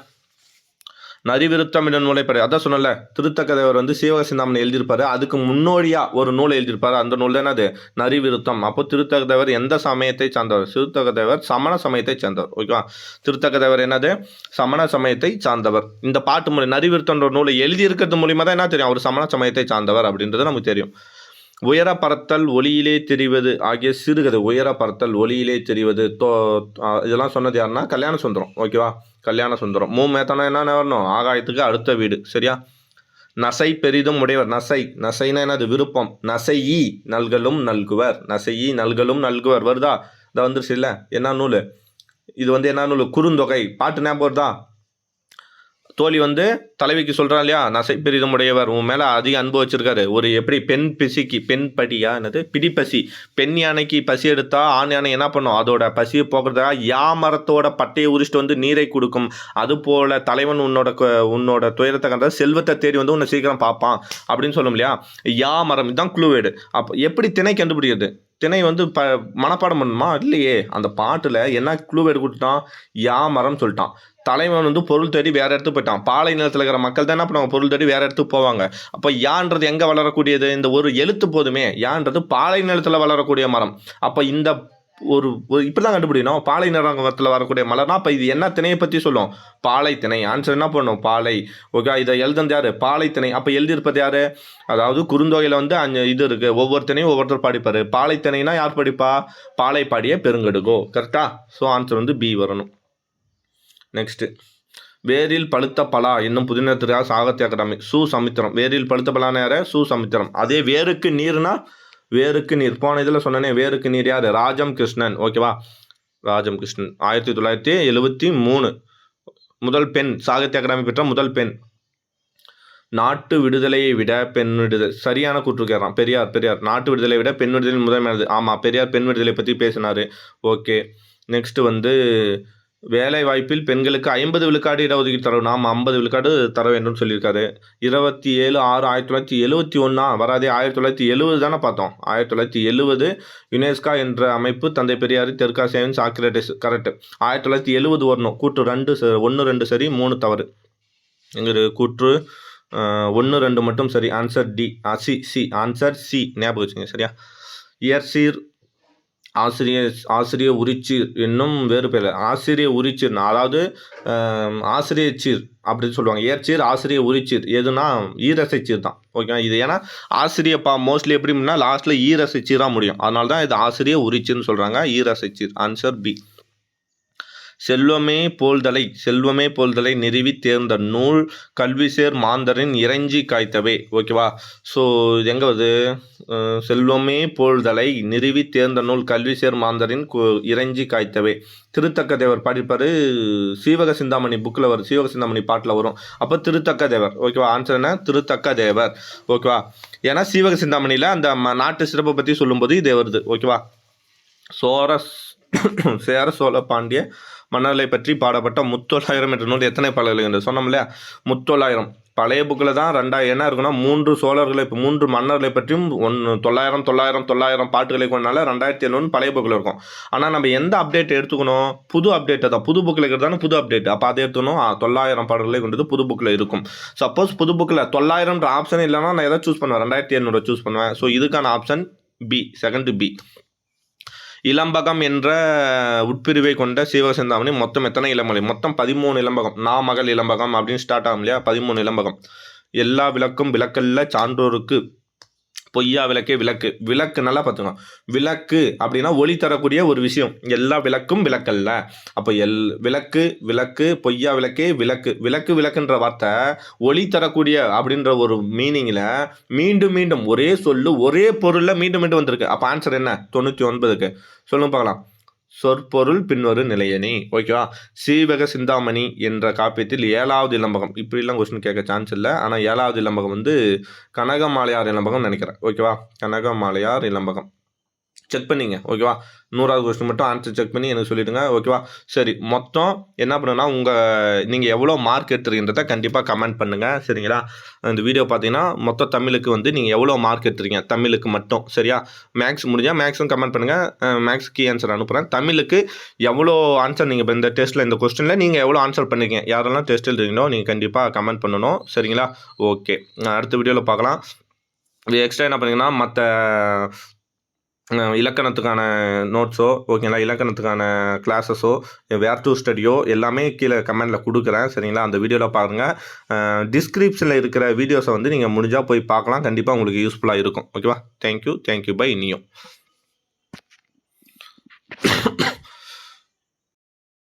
நரிவிருத்தம் என்ற நூலை படி, அதான் சொன்னல, திருத்தக்கதேவர் வந்து சீவக சிந்தாமணி எழுதியிருப்பாரு. அதுக்கு முன்னோடியாக ஒரு நூலை எழுதியிருப்பாரு. அந்த நூல் தான் என்னது? நரிவிருத்தம். அப்போ திருத்தக்கதேவர் எந்த சமயத்தை சார்ந்தவர்? திருத்தக்கதேவர் சமண சமயத்தை சேர்ந்தவர். ஓகேவா? திருத்தக்கதேவர் என்னது? சமண சமயத்தை சார்ந்தவர். இந்த பாட்டு மூலம் நரிவிருத்தம்ன்ற நூலை எழுதியிருக்கிறது மூலியமாக தான் என்ன தெரியும்? அவர் சமண சமயத்தை சார்ந்தவர் அப்படின்றது நமக்கு தெரியும். உயர பறத்தல், ஒளியிலே தெரிவது ஆகிய சிறுகதை. உயர பறத்தல், ஒளியிலே தெரிவது, இதெல்லாம் சொன்னது யாருன்னா கல்யாண சுந்தரம். ஓகேவா? கல்யாண சுந்தரம். மேத்தானா என்ன வரணும்? ஆகாயத்துக்கு அடுத்த வீடு. சரியா? நசை பெரிதும் உடையவர். நசைனா என்னது? விருப்பம். நசையி நல்கலும் நல்குவர். வருதா? இதை வந்துருச்சு இல்லை? என்ன நூல் இது? வந்து என்ன நூல்? குறுந்தொகை. பாட்டு ஞாபகம் வருதா? தோழி வந்து தலைவிக்கு சொல்கிறான் இல்லையா, நசை பெரிதும் உடையவர், உன் மேலே அதிக அன்பு வச்சுருக்காரு. ஒரு எப்படி பெண் படியா என்னது பிடிப்பசி, பெண் யானைக்கு பசி எடுத்தா ஆண் யானை என்ன பண்ணும்? அதோட பசியை போக்குறதுக்காக யாமரத்தோட பட்டையை உரிச்சிட்டு வந்து நீரை கொடுக்கும். அதுபோல் தலைவன் உன்னோட துயரத்தை கண்ட செல்வத்தை தேடி வந்து உன்னை சீக்கிரம் பார்ப்பான் அப்படின்னு சொல்லும் இல்லையா. யாமரம் இதுதான் க்ளூவேடு. அப்போ எப்படி திணை கண்டுபிடிக்கிறது? திணை வந்து மனப்பாடம் பண்ணுமா? இல்லையே. அந்த பாட்டில் என்ன க்ளூவேடு கொடுத்துட்டான்? யாமரம் சொல்லிட்டான். தலைவன் வந்து பொருள் தேடி வேறு இடத்துக்கு போயிட்டான். பாலை நிலத்தில் இருக்கிற மக்கள் தான் என்ன பண்ணுவாங்க? பொருள் தேடி வேறு இடத்துக்கு போவாங்க. அப்போ யான்றது எங்கே வளரக்கூடியது? இந்த ஒரு எழுத்து போதுமே. யான்றது பாலை நிலத்தில் வளரக்கூடிய மரம். அப்போ இந்த ஒரு இப்படி தான் கண்டுபிடிக்கணும். பாலை நிறத்தில் வரக்கூடிய மலர்னா அப்போ இது என்ன திணையை பற்றி சொல்லும்? பாலை திணை. ஆன்சர் என்ன பண்ணும்? பாலை. ஓகே, இதை எழுதுனது யார்? பாலை திணை. அப்போ எழுதியிருப்பது யார்? அதாவது குறுந்தொகையில் வந்து இது இருக்குது. ஒவ்வொரு திணையும் ஒவ்வொருத்தர் படிப்பார். பாலை திணைனா யார் படிப்பா? பாலை பாடிய பெருங்கடுகோ. கரெக்டா? ஸோ ஆன்சர் வந்து பி வரணும். நெக்ஸ்ட்டு, வேரில் பழுத்த பலா என்னும் புதினத்திற்காக சாகித்ய அகாடமி. சுசமுத்திரம். வேரில் பழுத்த பலான யார்? சுசமுத்திரம். அதே வேருக்கு நீர்னா வேருக்கு நீர் போன இதில் சொன்னனே, வேருக்கு நீர் யார்? ராஜம் கிருஷ்ணன். ஓகேவா? ராஜம் கிருஷ்ணன் 1973 முதல் பெண் சாகித்ய அகாடமி பெற்ற முதல் பெண். நாட்டு விடுதலையை விட பெண் விடுதலை சரியான கூற்று கேட்குறான். பெரியார் நாட்டு விடுதலை விட பெண் விடுதலை முதன்மையானது. ஆமாம், பெரியார் பெண் விடுதலை பற்றி பேசினார். ஓகே. நெக்ஸ்ட் வந்து வேலை வாய்ப்பில் பெண்களுக்கு 50 விழுக்காடு இடஒதுக்கீடு தர நாம் 50 விழுக்காடு தர வேண்டும் சொல்லியிருக்காரு. 27/6/1971 வராதே, 1970 தானே பார்த்தோம். 1970 யுனெஸ்கோ என்ற அமைப்பு தந்தை பெரியார் தெற்காசியாவின் சாக்ரட்டிஸ். கரெக்ட். 1970 வரணும். கூற்று 1 2 சரி, 3 தவறு. எங்க கூற்று 1 2 மட்டும் சரி. Answer D. C answer C ஞாபகம் வச்சுங்க. சரியா? இயற்சீர் ஆசிரிய உரிச்சீர் என்னும் வேறு பேர். ஆசிரிய உரிச்சீர் அதாவது ஆசிரியர் சீர் அப்படின்னு சொல்லுவாங்க. இயற்சீர் ஆசிரிய உரிச்சீர் எதுனா ஈரசை சீர் தான். ஓகே. இது ஏன்னா ஆசிரியப்பா மோஸ்ட்லி எப்படின்னா லாஸ்ட்டில் ஈரசை சீராக முடியும். அதனால தான் இது ஆசிரிய உரிச்சீர்னு சொல்கிறாங்க. ஈரசை சீர். Answer B. செல்வமே போல்தலை நிறுவி தேர்ந்த நூல் கல்விசேர் மாந்தரின் இறைஞ்சி காய்த்தவே. ஓகேவா? ஸோ எங்கே வருது? செல்வமே போல்தலை நிறுவி தேர்ந்த நூல் கல்விசேர் மாந்தரின் இறைஞ்சி காய்த்தவே. திருத்தக்க தேவர் பாடிப்பார். சீவக சிந்தாமணி புக்கில் வரும். சீவக சிந்தாமணி பாட்டில் வரும். அப்போ திருத்தக்க தேவர். ஓகேவா? ஆன்சர் என்ன? திருத்தக்க தேவர். ஓகேவா? ஏன்னா சீவக சிந்தாமணியில் அந்த நாட்டு சிறப்பை பற்றி சொல்லும்போது இதே வருது. ஓகேவா? சேர சோழ பாண்டிய மன்னர்களை பற்றி பாடப்பட்ட முத்தொள்ளாயிரம் என்ற நூல் எத்தனை பாடல்கள் என்று சொன்னோம் இல்லையா? முத்தொள்ளாயிரம் பழைய புக்கில் தான் 2000 என்ன இருக்குன்னா 3 சோழர்களை 3 மன்னர்களை பற்றியும் 900 பாட்டுகளை கொண்டனால 2700 பழைய புக்கில் இருக்கும். ஆனால் நம்ம எந்த அப்டேட் எடுத்துக்கணும்? புது அப்டேட்டை தான். புது புக்கில் இருக்கிறதான புது அப்டேட். அப்போ அதை எடுத்துக்கணும். 900 பாடல்களை கொண்டது புது புக்கில் இருக்கும். சப்போஸ் புது புக்கில் 900 ஆப்ஷன் இல்லைன்னா நான் எதை சூஸ் பண்ணுவேன்? 2700 சூஸ் பண்ணுவேன். ஸோ இதுக்கான ஆப்ஷன் பி. Second B. இளம்பகம் என்ற உட்பிரிவை கொண்ட சீவக சிந்தாமணி மொத்தம் எத்தனை இளமலை? மொத்தம் 13 இளம்பகம். நாமகள் இளம்பகம் அப்படின்னு ஸ்டார்ட் ஆகும் இல்லையா? 13 இளம்பகம். எல்லா விளக்கும் விளக்கல்ல சான்றோருக்கு பொய்யா விளக்கே விளக்கு. விளக்கு நல்லா பார்த்துக்கோங்க. விளக்கு அப்படின்னா ஒளி தரக்கூடிய ஒரு விஷயம். எல்லா விளக்கும் விளக்கல்ல. அப்போ விளக்கு பொய்யா விளக்கே விளக்கு. விளக்குன்ற வார்த்தை ஒளி தரக்கூடிய அப்படின்ற ஒரு மீனிங்கில் மீண்டும் ஒரே சொல்லு ஒரே பொருளில் மீண்டும் வந்திருக்கு. அப்போ ஆன்சர் என்ன? 99க்கு சொல்லுங்க பார்க்கலாம். சொற்பொருள் பின்வரு நிலையணி. ஓகேவா? சீவக சிந்தாமணி என்ற காப்பியத்தில் 7வது இளம்பகம். இப்படிலாம் கொஸ்டின் கேட்க சான்ஸ் இல்லை. ஆனால் 7வது இளம்பகம் வந்து கனகமாலையார் இளம்பகம் நினைக்கிறேன். ஓகேவா? கனகமாலையார் இளம்பகம் செக் பண்ணிங்க. ஓகேவா? 100வது கொஸ்டின் மட்டும் ஆன்சர் செக் பண்ணி எனக்கு சொல்லிவிடுங்க. ஓகேவா? சரி, மொத்தம் என்ன பண்ணுன்னா நீங்கள் எவ்வளோ மார்க் எடுத்துருக்கின்றத கண்டிப்பாக கமெண்ட் பண்ணுங்கள். சரிங்களா? இந்த வீடியோ பார்த்தீங்கன்னா மொத்தம் தமிழுக்கு வந்து நீங்கள் எவ்வளோ மார்க் எடுத்துருக்கீங்க தமிழுக்கு மட்டும். சரியா? மேக்ஸ் முடிஞ்சால் மேக்ஸும் கமெண்ட் பண்ணுங்கள். மேக்ஸ் கீ ஆன்சர் அனுப்புகிறேன். தமிழுக்கு எவ்வளோ ஆன்சர் நீங்கள் இப்போ இந்த டெஸ்ட்டில் இந்த கொஸ்டினில் நீங்கள் எவ்வளோ ஆன்சர் பண்ணிருக்கீங்க? யாரெல்லாம் டெஸ்ட் எழுதுறீங்களோ நீங்கள் கண்டிப்பாக கமெண்ட் பண்ணணும். சரிங்களா? ஓகே, அடுத்த வீடியோவில் பார்க்கலாம். இது எக்ஸ்ட்ரா என்ன பண்ணிங்கன்னா மற்ற இலக்கணத்துக்கான நோட்ஸோ ஓகேங்களா, இலக்கணத்துக்கான கிளாஸஸோ வேர் டு ஸ்டடியோ எல்லாமே கீழே கமெண்டில் கொடுக்குறேன். சரிங்களா? அந்த வீடியோவில் பாருங்கள். டிஸ்கிரிப்ஷனில் இருக்கிற வீடியோஸை வந்து நீங்கள் முடிஞ்சால் போய் பார்க்கலாம். கண்டிப்பாக உங்களுக்கு யூஸ்ஃபுல்லாக இருக்கும். ஓகேவா? Thank you bye neo.